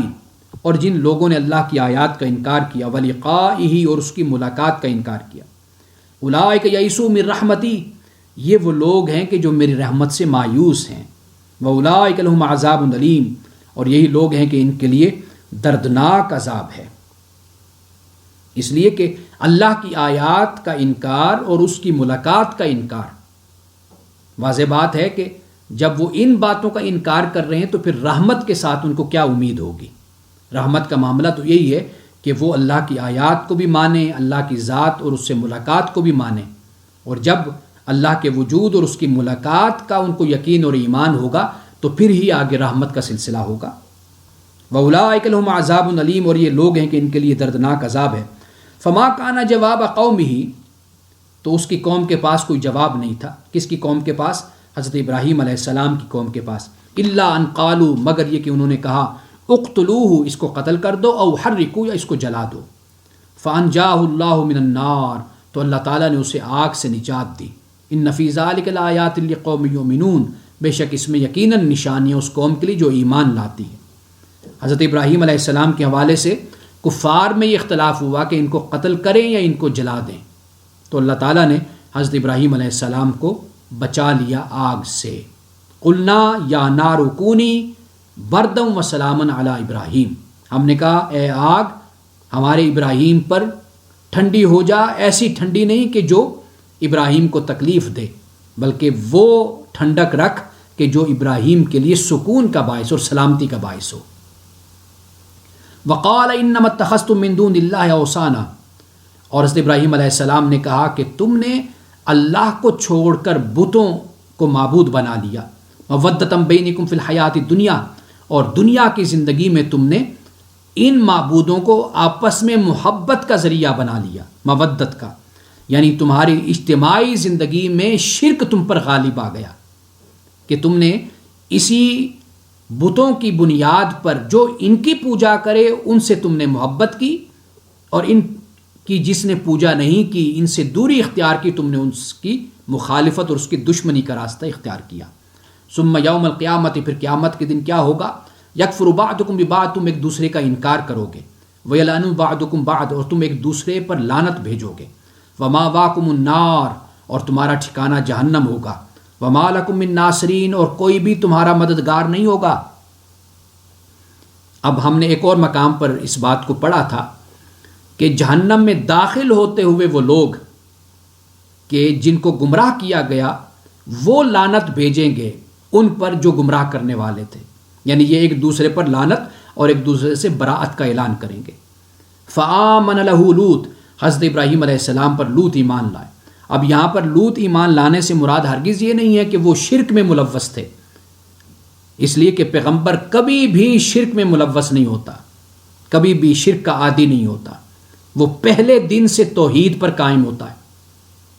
اور جن لوگوں نے اللہ کی آیات کا انکار کیا، ولقائہ، اور اس کی ملاقات کا انکار کیا، اولئک یئسوا من رحمتی، یہ وہ لوگ ہیں کہ جو میری رحمت سے مایوس ہیں، واولئک لہم عذاب علیم، اور یہی لوگ ہیں کہ ان کے لیے دردناک عذاب ہے۔ اس لیے کہ اللہ کی آیات کا انکار اور اس کی ملاقات کا انکار، واضح بات ہے کہ جب وہ ان باتوں کا انکار کر رہے ہیں تو پھر رحمت کے ساتھ ان کو کیا امید ہوگی؟ رحمت کا معاملہ تو یہی ہے کہ وہ اللہ کی آیات کو بھی مانیں، اللہ کی ذات اور اس سے ملاقات کو بھی مانیں، اور جب اللہ کے وجود اور اس کی ملاقات کا ان کو یقین اور ایمان ہوگا تو پھر ہی آگے رحمت کا سلسلہ ہوگا۔ وَأُولَٰئِكَ لَهُمْ عَذَابٌ عَلِيمٌ، اور یہ لوگ ہیں کہ ان کے لیے دردناک عذاب ہے۔ فما کان جواب قومہ، تو اس کی قوم کے پاس کوئی جواب نہیں تھا۔ کس کی قوم کے پاس؟ حضرت ابراہیم علیہ السلام کی قوم کے پاس۔ الا ان قالوا، مگر یہ کہ انہوں نے کہا، اقتلوہ، اس کو قتل کر دو، او حرقوا، یا اس کو جلا دو۔ فانجاہ اللہ من النار، تو اللہ تعالیٰ نے اسے آگ سے نجات دی۔ ان فی ذلک لآیات لقوم یؤمنون، بے شک اس میں یقیناً نشانیاں اس قوم کے لیے جو ایمان لاتی ہے۔ حضرت ابراہیم علیہ السلام کے حوالے سے کفار میں یہ اختلاف ہوا کہ ان کو قتل کریں یا ان کو جلا دیں، تو اللہ تعالیٰ نے حضرت ابراہیم علیہ السلام کو بچا لیا آگ سے۔ قلنا یا نار کونی بردم و سلامن علی ابراہیم، ہم نے کہا اے آگ ہمارے ابراہیم پر ٹھنڈی ہو جا، ایسی ٹھنڈی نہیں کہ جو ابراہیم کو تکلیف دے، بلکہ وہ ٹھنڈک رکھ کہ جو ابراہیم کے لیے سکون کا باعث اور سلامتی کا باعث ہو۔ وقال انما اتخذتم من دون اللہ اوثانا، اور حضرت ابراہیم علیہ السلام نے کہا کہ تم نے اللہ کو چھوڑ کر بتوں کو معبود بنا لیا، مودۃ بینکم فی الحیات الدنیا، اور دنیا کی زندگی میں تم نے ان معبودوں کو آپس میں محبت کا ذریعہ بنا لیا، مودت کا، یعنی تمہاری اجتماعی زندگی میں شرک تم پر غالب آ گیا کہ تم نے اسی بتوں کی بنیاد پر جو ان کی پوجا کرے ان سے تم نے محبت کی، اور ان کی جس نے پوجا نہیں کی ان سے دوری اختیار کی، تم نے اس کی مخالفت اور اس کی دشمنی کا راستہ اختیار کیا۔ ثم یوم القیامت، پھر قیامت کے دن کیا ہوگا؟ یکفر بعضکم ببعض، تم ایک دوسرے کا انکار کرو گے، ویلعن بعضکم بعض، اور تم ایک دوسرے پر لعنت بھیجو گے، وماواکم النار، اور تمہارا ٹھکانہ جہنم ہوگا، وما لکم من ناصرین، اور کوئی بھی تمہارا مددگار نہیں ہوگا۔ اب ہم نے ایک اور مقام پر اس بات کو پڑھا تھا کہ جہنم میں داخل ہوتے ہوئے وہ لوگ کہ جن کو گمراہ کیا گیا وہ لعنت بھیجیں گے ان پر جو گمراہ کرنے والے تھے، یعنی یہ ایک دوسرے پر لعنت اور ایک دوسرے سے براءت کا اعلان کریں گے۔ فآمن لہ لوط، حضرت ابراہیم علیہ السلام پر لوط ایمان لائے۔ اب یہاں پر لوط ایمان لانے سے مراد ہرگز یہ نہیں ہے کہ وہ شرک میں ملوث تھے، اس لیے کہ پیغمبر کبھی بھی شرک میں ملوث نہیں ہوتا، کبھی بھی شرک کا عادی نہیں ہوتا، وہ پہلے دن سے توحید پر قائم ہوتا ہے۔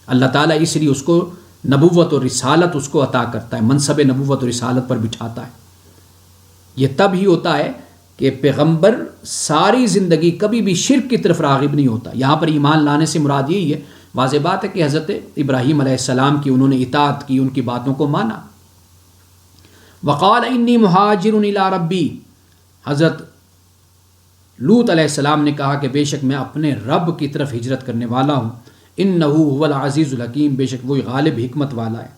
اللہ تعالیٰ اس لیے اس کو نبوت اور رسالت اس کو عطا کرتا ہے، منصب نبوت اور رسالت پر بٹھاتا ہے۔ یہ تب ہی ہوتا ہے کہ پیغمبر ساری زندگی کبھی بھی شرک کی طرف راغب نہیں ہوتا۔ یہاں پر ایمان لانے سے مراد یہی ہے، واضح بات ہے کہ حضرت ابراہیم علیہ السلام کی انہوں نے اطاعت کی، ان کی باتوں کو مانا۔ وقال انی مہاجر الی ربی، حضرت لوط علیہ السلام نے کہا کہ بے شک میں اپنے رب کی طرف ہجرت کرنے والا ہوں، انہ هو العزیز الحکیم، بے شک وہی غالب حکمت والا ہے۔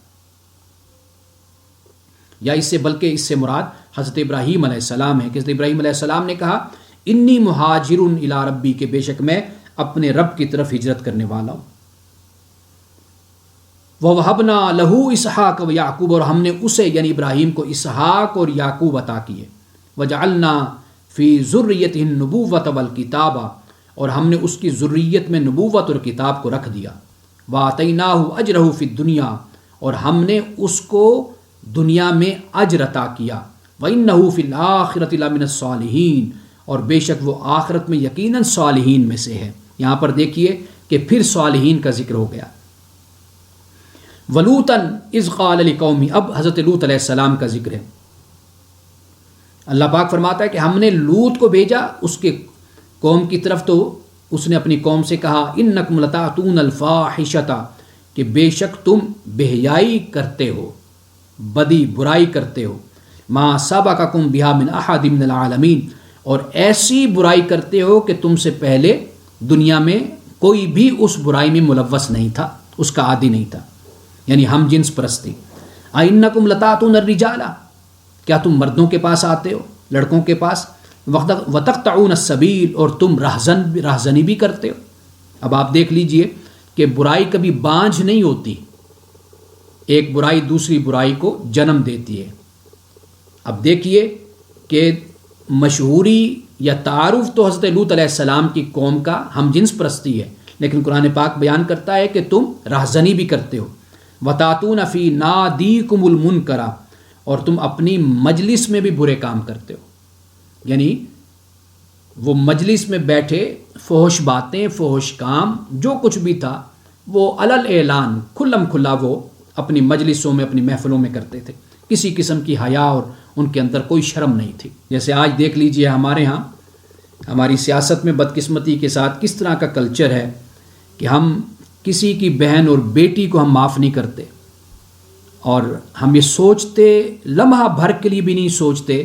یا اس سے بلکہ اس سے مراد حضرت ابراہیم علیہ السلام ہے کہ حضرت ابراہیم علیہ السلام نے کہا انی مہاجر الی ربی، کہ بے شک میں اپنے رب کی طرف ہجرت کرنے والا ہوں۔ وَوَهَبْنَا لَهُ اسحاق وَيَعْقُوب، اور ہم نے اسے یعنی ابراہیم کو اسحاق اور یعقوب عطا کیے۔ وَجَعَلْنَا فِي ذُرِّيَّتِهِ النُّبُوَّةَ وَالْكِتَابَ، اور ہم نے اس کی ذریت میں نبوت اور کتاب کو رکھ دیا۔ وَآتَيْنَاهُ أَجْرَهُ فِي الدُّنْيَا، اور ہم نے اس کو دنیا میں اجر عطا کیا۔ وَإِنَّهُ فِي الْآخِرَةِ لَمِنَ الصَّالِحِينَ، اور بے شک وہ آخرت میں یقیناً صالحین میں سے ہے۔ یہاں پر دیکھیے کہ پھر صالحین کا ذکر ہو گیا۔ وَلُوطًا إِذْ قَالَ لِقَوْمِهِ، اب حضرت لوط علیہ السلام کا ذکر ہے۔ اللہ پاک فرماتا ہے کہ ہم نے لوط کو بھیجا اس کے قوم کی طرف، تو اس نے اپنی قوم سے کہا اِنَّكُمْ لَتَأْتُونَ الْفَاحِشَةَ، کہ بے شک تم بہیائی کرتے ہو، بدی برائی کرتے ہو، مَا سَبَقَكُمْ بِهَا مِنْ أَحَدٍ مِنَ الْعَالَمِينَ، اور ایسی برائی کرتے ہو کہ تم سے پہلے دنیا میں کوئی بھی اس برائی میں ملوث نہیں تھا، اس کا عادی نہیں تھا، یعنی ہم جنس پرستی۔ أَإِنَّكُمْ لَتَأْتُونَ الرِّجَالَ، کیا تم مردوں کے پاس آتے ہو، لڑکوں کے پاس، وَتَقْطَعُونَ السَّبِيلَ، اور تم راہزنی بھی کرتے ہو۔ اب آپ دیکھ لیجئے کہ برائی کبھی بانجھ نہیں ہوتی، ایک برائی دوسری برائی کو جنم دیتی ہے۔ اب دیکھیے کہ مشہوری یا تعارف تو حضرت لوط علیہ السلام کی قوم کا ہم جنس پرستی ہے، لیکن قرآن پاک بیان کرتا ہے کہ تم راہزنی بھی کرتے ہو۔ وَتَأْتُونَ فِي نَادِيكُمُ الْمُنْكَرَ، اور تم اپنی مجلس میں بھی برے کام کرتے ہو، یعنی وہ مجلس میں بیٹھے فحش باتیں، فحش کام، جو کچھ بھی تھا وہ علل اعلان کھلم کھلا وہ اپنی مجلسوں میں اپنی محفلوں میں کرتے تھے، کسی قسم کی حیا اور ان کے اندر کوئی شرم نہیں تھی۔ جیسے آج دیکھ لیجئے ہمارے ہاں ہماری سیاست میں بدقسمتی کے ساتھ کس طرح کا کلچر ہے کہ ہم کسی کی بہن اور بیٹی کو ہم معاف نہیں کرتے، اور ہم یہ سوچتے لمحہ بھر کے لیے بھی نہیں سوچتے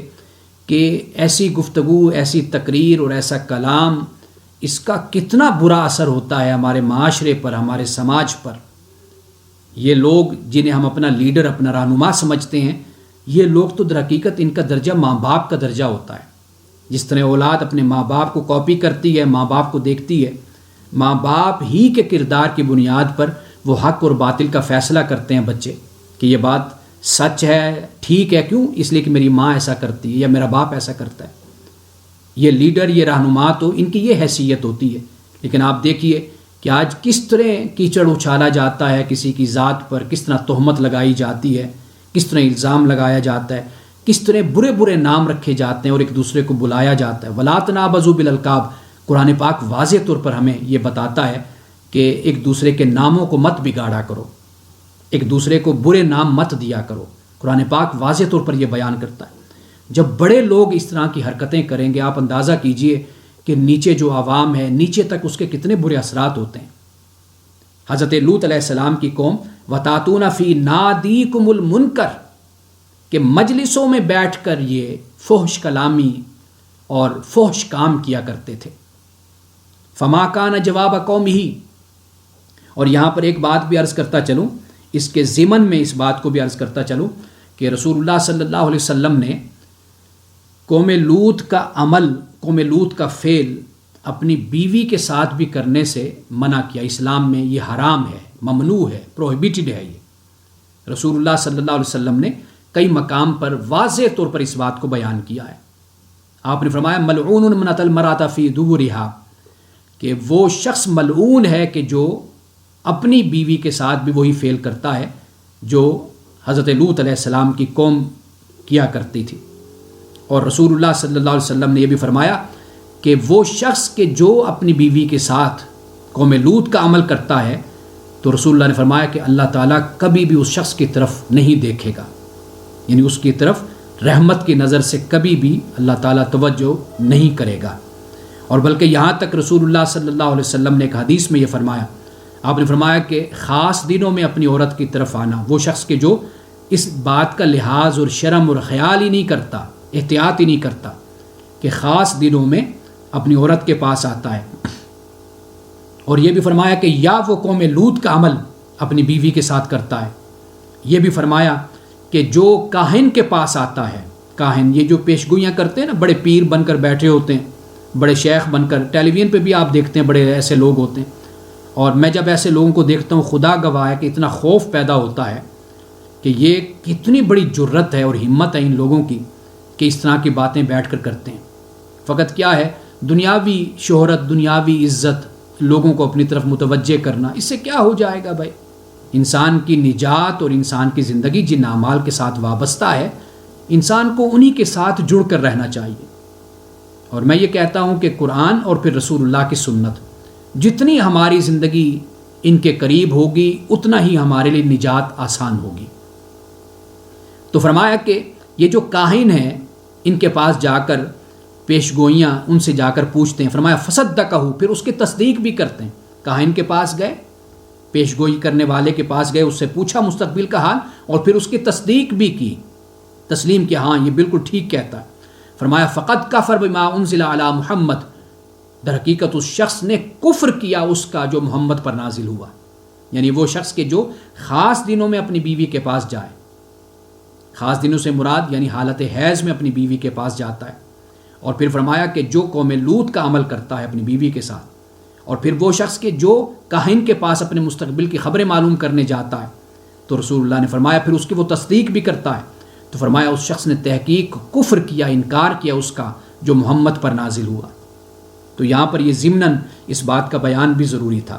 کہ ایسی گفتگو، ایسی تقریر اور ایسا کلام، اس کا کتنا برا اثر ہوتا ہے ہمارے معاشرے پر، ہمارے سماج پر۔ یہ لوگ جنہیں ہم اپنا لیڈر، اپنا رہنما سمجھتے ہیں، یہ لوگ تو در حقیقت ان کا درجہ ماں باپ کا درجہ ہوتا ہے. جس طرح اولاد اپنے ماں باپ کو کاپی کرتی ہے، ماں باپ کو دیکھتی ہے، ماں باپ ہی کے کردار کی بنیاد پر وہ حق اور باطل کا فیصلہ کرتے ہیں بچے کہ یہ بات سچ ہے، ٹھیک ہے. کیوں؟ اس لیے کہ میری ماں ایسا کرتی ہے یا میرا باپ ایسا کرتا ہے. یہ لیڈر، یہ رہنما، تو ان کی یہ حیثیت ہوتی ہے. لیکن آپ دیکھیے کہ آج کس طرح کیچڑ اچھالا جاتا ہے کسی کی ذات پر، کس طرح تہمت لگائی جاتی ہے، کس طرح الزام لگایا جاتا ہے، کس طرح برے برے نام رکھے جاتے ہیں اور ایک دوسرے کو بلایا جاتا ہے. وَلَا تَنَابَزُوا بِالْأَلْقَابِ، قرآن پاک واضح طور پر ہمیں یہ بتاتا ہے کہ ایک دوسرے کے ناموں کو مت بگاڑا کرو، ایک دوسرے کو برے نام مت دیا کرو. قرآن پاک واضح طور پر یہ بیان کرتا ہے. جب بڑے لوگ اس طرح کی حرکتیں کریں گے، آپ اندازہ کیجئے کہ نیچے جو عوام ہے، نیچے تک اس کے کتنے برے اثرات ہوتے ہیں. حضرت لوط علیہ السلام کی قوم وَتَأْتُونَ فِي نَادِيكُمُ الْمُنْكَرَ، کہ مجلسوں میں بیٹھ کر یہ فحش کلامی اور فحش کام کیا کرتے تھے. فما کان جواب قومہ، اور یہاں پر ایک بات بھی عرض کرتا چلوں، اس کے ضمن میں اس بات کو بھی عرض کرتا چلوں کہ رسول اللہ صلی اللہ علیہ وسلم نے قوم لوط کا عمل، قوم لوط کا فعل اپنی بیوی کے ساتھ بھی کرنے سے منع کیا. اسلام میں یہ حرام ہے، ممنوع ہے، پروہیبٹڈ ہے. یہ رسول اللہ صلی اللہ علیہ وسلم نے کئی مقام پر واضح طور پر اس بات کو بیان کیا ہے. آپ نے فرمایا ملعون من اتى المرأة في دبرها، کہ وہ شخص ملعون ہے کہ جو اپنی بیوی کے ساتھ بھی وہی فعل کرتا ہے جو حضرت لوط علیہ السلام کی قوم کیا کرتی تھی. اور رسول اللہ صلی اللہ علیہ وسلم نے یہ بھی فرمایا کہ وہ شخص کہ جو اپنی بیوی کے ساتھ قوم لوط کا عمل کرتا ہے، تو رسول اللہ نے فرمایا کہ اللہ تعالیٰ کبھی بھی اس شخص کی طرف نہیں دیکھے گا، یعنی اس کی طرف رحمت کی نظر سے کبھی بھی اللہ تعالیٰ توجہ نہیں کرے گا. اور بلکہ یہاں تک رسول اللہ صلی اللہ علیہ وسلم نے ایک حدیث میں یہ فرمایا، آپ نے فرمایا کہ خاص دنوں میں اپنی عورت کی طرف آنا، وہ شخص کہ جو اس بات کا لحاظ اور شرم اور خیال ہی نہیں کرتا، احتیاط ہی نہیں کرتا کہ خاص دنوں میں اپنی عورت کے پاس آتا ہے. اور یہ بھی فرمایا کہ یا وہ قوم لوط کا عمل اپنی بیوی کے ساتھ کرتا ہے. یہ بھی فرمایا کہ جو کاہن کے پاس آتا ہے، کاہن یہ جو پیشگوئیاں کرتے ہیں نا، بڑے پیر بن کر بیٹھے ہوتے ہیں، بڑے شیخ بن کر، ٹیلی ویژن پہ بھی آپ دیکھتے ہیں بڑے ایسے لوگ ہوتے ہیں. اور میں جب ایسے لوگوں کو دیکھتا ہوں، خدا گواہ ہے کہ اتنا خوف پیدا ہوتا ہے کہ یہ کتنی بڑی جرت ہے اور ہمت ہے ان لوگوں کی کہ اس طرح کی باتیں بیٹھ کر کرتے ہیں. فقط کیا ہے، دنیاوی شہرت، دنیاوی عزت، لوگوں کو اپنی طرف متوجہ کرنا، اس سے کیا ہو جائے گا بھائی؟ انسان کی نجات اور انسان کی زندگی جن اعمال کے ساتھ وابستہ ہے، انسان کو انہی کے ساتھ جڑ کر رہنا چاہیے. اور میں یہ کہتا ہوں کہ قرآن اور پھر رسول اللہ کی سنت جتنی ہماری زندگی ان کے قریب ہوگی، اتنا ہی ہمارے لیے نجات آسان ہوگی. تو فرمایا کہ یہ جو کاہن ہیں، ان کے پاس جا کر پیشگوئیاں ان سے جا کر پوچھتے ہیں. فرمایا فصدقہ، پھر اس کی تصدیق بھی کرتے ہیں. کاہن کے پاس گئے، پیشگوئی کرنے والے کے پاس گئے، اس سے پوچھا مستقبل کا حال اور پھر اس کی تصدیق بھی کی، تسلیم کیا، ہاں یہ بالکل ٹھیک کہتا ہے. فرمایا فقد کفر بما انزل علی محمد، در حقیقت اس شخص نے کفر کیا اس کا جو محمد پر نازل ہوا. یعنی وہ شخص کے جو خاص دنوں میں اپنی بیوی کے پاس جائے، خاص دنوں سے مراد یعنی حالت حیض میں اپنی بیوی کے پاس جاتا ہے. اور پھر فرمایا کہ جو قوم لوط کا عمل کرتا ہے اپنی بیوی کے ساتھ، اور پھر وہ شخص کے جو کاہن کے پاس اپنے مستقبل کی خبریں معلوم کرنے جاتا ہے، تو رسول اللہ نے فرمایا پھر اس کی وہ تصدیق بھی کرتا ہے. تو فرمایا اس شخص نے تحقیق کفر کیا، انکار کیا اس کا جو محمد پر نازل ہوا. تو یہاں پر یہ ضمناً اس بات کا بیان بھی ضروری تھا.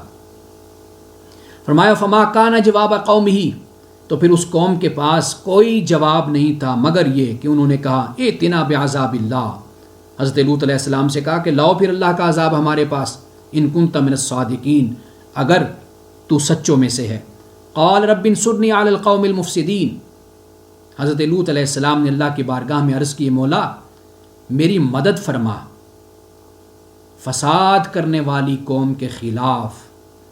فرمایا فما کان جواب قومہ، تو پھر اس قوم کے پاس کوئی جواب نہیں تھا مگر یہ کہ انہوں نے کہا ائتنا بعذاب اللہ. حضرت لوط علیہ السلام سے کہا کہ لاؤ پھر اللہ کا عذاب ہمارے پاس، ان کنت من الصادقین، اگر تو سچوں میں سے ہے. قال رب انصرنی علی القوم المفسدین، حضرت لوط علیہ السلام نے اللہ کی بارگاہ میں عرض کی، مولا میری مدد فرما فساد کرنے والی قوم کے خلاف،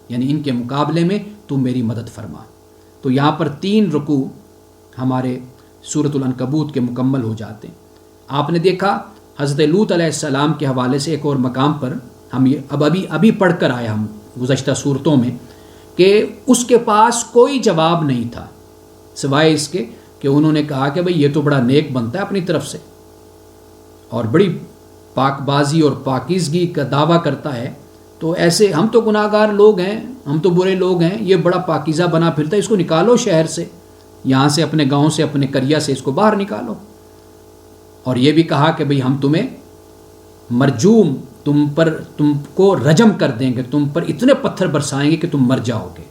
یعنی ان کے مقابلے میں تو میری مدد فرما. تو یہاں پر 3 رکوع ہمارے سورۃ العنکبوت کے مکمل ہو جاتے ہیں. آپ نے دیکھا حضرت لوط علیہ السلام کے حوالے سے ایک اور مقام پر ہم یہ ابھی پڑھ کر آئے ہم گزشتہ صورتوں میں کہ اس کے پاس کوئی جواب نہیں تھا سوائے اس کے کہ انہوں نے کہا کہ بھئی یہ تو بڑا نیک بنتا ہے اپنی طرف سے اور بڑی پاک بازی اور پاکیزگی کا دعویٰ کرتا ہے، تو ایسے ہم تو گناہ گار لوگ ہیں، ہم تو برے لوگ ہیں، یہ بڑا پاکیزہ بنا پھرتا ہے، اس کو نکالو شہر سے، یہاں سے اپنے گاؤں سے اپنے قریہ سے اس کو باہر نکالو۔ اور یہ بھی کہا کہ بھئی ہم تمہیں مرجوم، تم کو رجم کر دیں گے، تم پر اتنے پتھر برسائیں گے کہ تم مر جاؤ گے،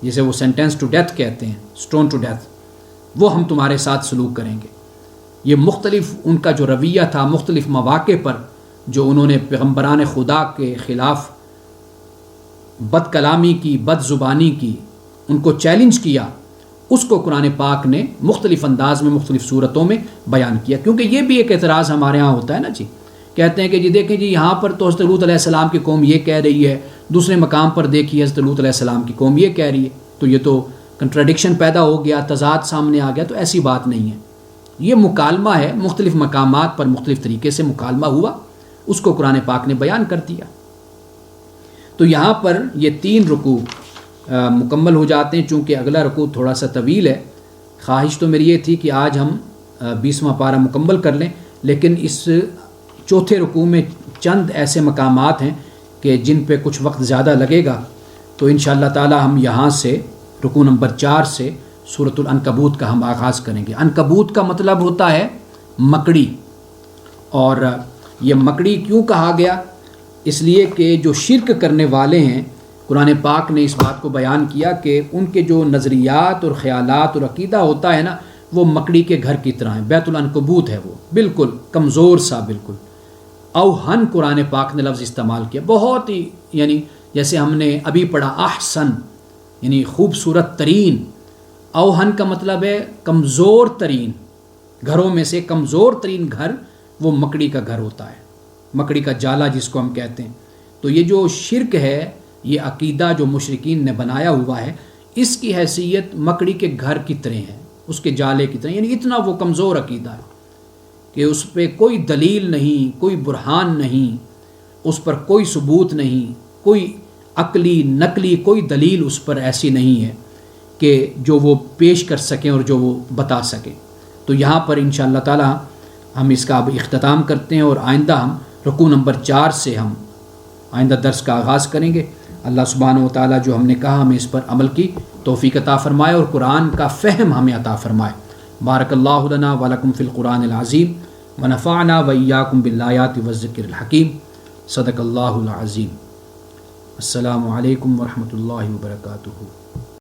جسے وہ سینٹینس ٹو ڈیتھ کہتے ہیں، سٹون ٹو ڈیتھ، وہ ہم تمہارے ساتھ سلوک کریں گے۔ یہ مختلف ان کا جو رویہ تھا، مختلف مواقع پر جو انہوں نے پیغمبران خدا کے خلاف بد کلامی کی، بد زبانی کی، ان کو چیلنج کیا، اس کو قرآن پاک نے مختلف انداز میں مختلف صورتوں میں بیان کیا۔ کیونکہ یہ بھی ایک اعتراض ہمارے ہاں ہوتا ہے نا جی، کہتے ہیں کہ جی دیکھیں جی یہاں پر تو حضرت لوط علیہ السلام کی قوم یہ کہہ رہی ہے، دوسرے مقام پر دیکھیے حضرت لوط علیہ السلام کی قوم یہ کہہ رہی ہے، تو یہ تو کنٹراڈکشن پیدا ہو گیا، تضاد سامنے آ گیا۔ تو ایسی بات نہیں ہے، یہ مکالمہ ہے، مختلف مقامات پر مختلف طریقے سے مکالمہ ہوا، اس کو قرآن پاک نے بیان کر دیا۔ تو یہاں پر یہ 3 رکوع مکمل ہو جاتے ہیں۔ چونکہ اگلا رکوع تھوڑا سا طویل ہے، خواہش تو میری یہ تھی کہ آج ہم 20واں پارہ مکمل کر لیں، لیکن اس چوتھے رکوع میں چند ایسے مقامات ہیں کہ جن پہ کچھ وقت زیادہ لگے گا، تو انشاءاللہ تعالی ہم یہاں سے رکوع نمبر 4 سے سورۃ العنکبوت کا ہم آغاز کریں گے۔ عنکبوت کا مطلب ہوتا ہے مکڑی، اور یہ مکڑی کیوں کہا گیا؟ اس لیے کہ جو شرک کرنے والے ہیں، قرآن پاک نے اس بات کو بیان کیا کہ ان کے جو نظریات اور خیالات اور عقیدہ ہوتا ہے نا، وہ مکڑی کے گھر کی طرح ہے، بیت العنکبوت ہے، وہ بالکل کمزور سا، بالکل اوہن قرآن پاک نے لفظ استعمال کیا، بہت ہی، یعنی جیسے ہم نے ابھی پڑھا احسن یعنی خوبصورت ترین، اوہن کا مطلب ہے کمزور ترین، گھروں میں سے کمزور ترین گھر وہ مکڑی کا گھر ہوتا ہے، مکڑی کا جالا جس کو ہم کہتے ہیں۔ تو یہ جو شرک ہے، یہ عقیدہ جو مشرکین نے بنایا ہوا ہے، اس کی حیثیت مکڑی کے گھر کی طرح ہے، اس کے جالے کی طرح، یعنی اتنا وہ کمزور عقیدہ ہے کہ اس پہ کوئی دلیل نہیں، کوئی برہان نہیں، اس پر کوئی ثبوت نہیں، کوئی عقلی نقلی کوئی دلیل اس پر ایسی نہیں ہے کہ جو وہ پیش کر سکیں اور جو وہ بتا سکیں۔ تو یہاں پر انشاءاللہ تعالی ہم اس کا اب اختتام کرتے ہیں، اور آئندہ ہم رکوع نمبر 4 سے ہم آئندہ درس کا آغاز کریں گے۔ اللہ سبحانہ و تعالی جو ہم نے کہا ہمیں اس پر عمل کی توفیق عطا فرمائے، اور قرآن کا فہم ہمیں عطا فرمائے۔ بارک اللہ لنا ولکم فی القرآن العظیم ونفعنا وإیاکم بالآیات والذکر الحکیم۔ صدق اللہ العظیم۔ السلام علیکم ورحمۃ اللہ وبرکاتہ۔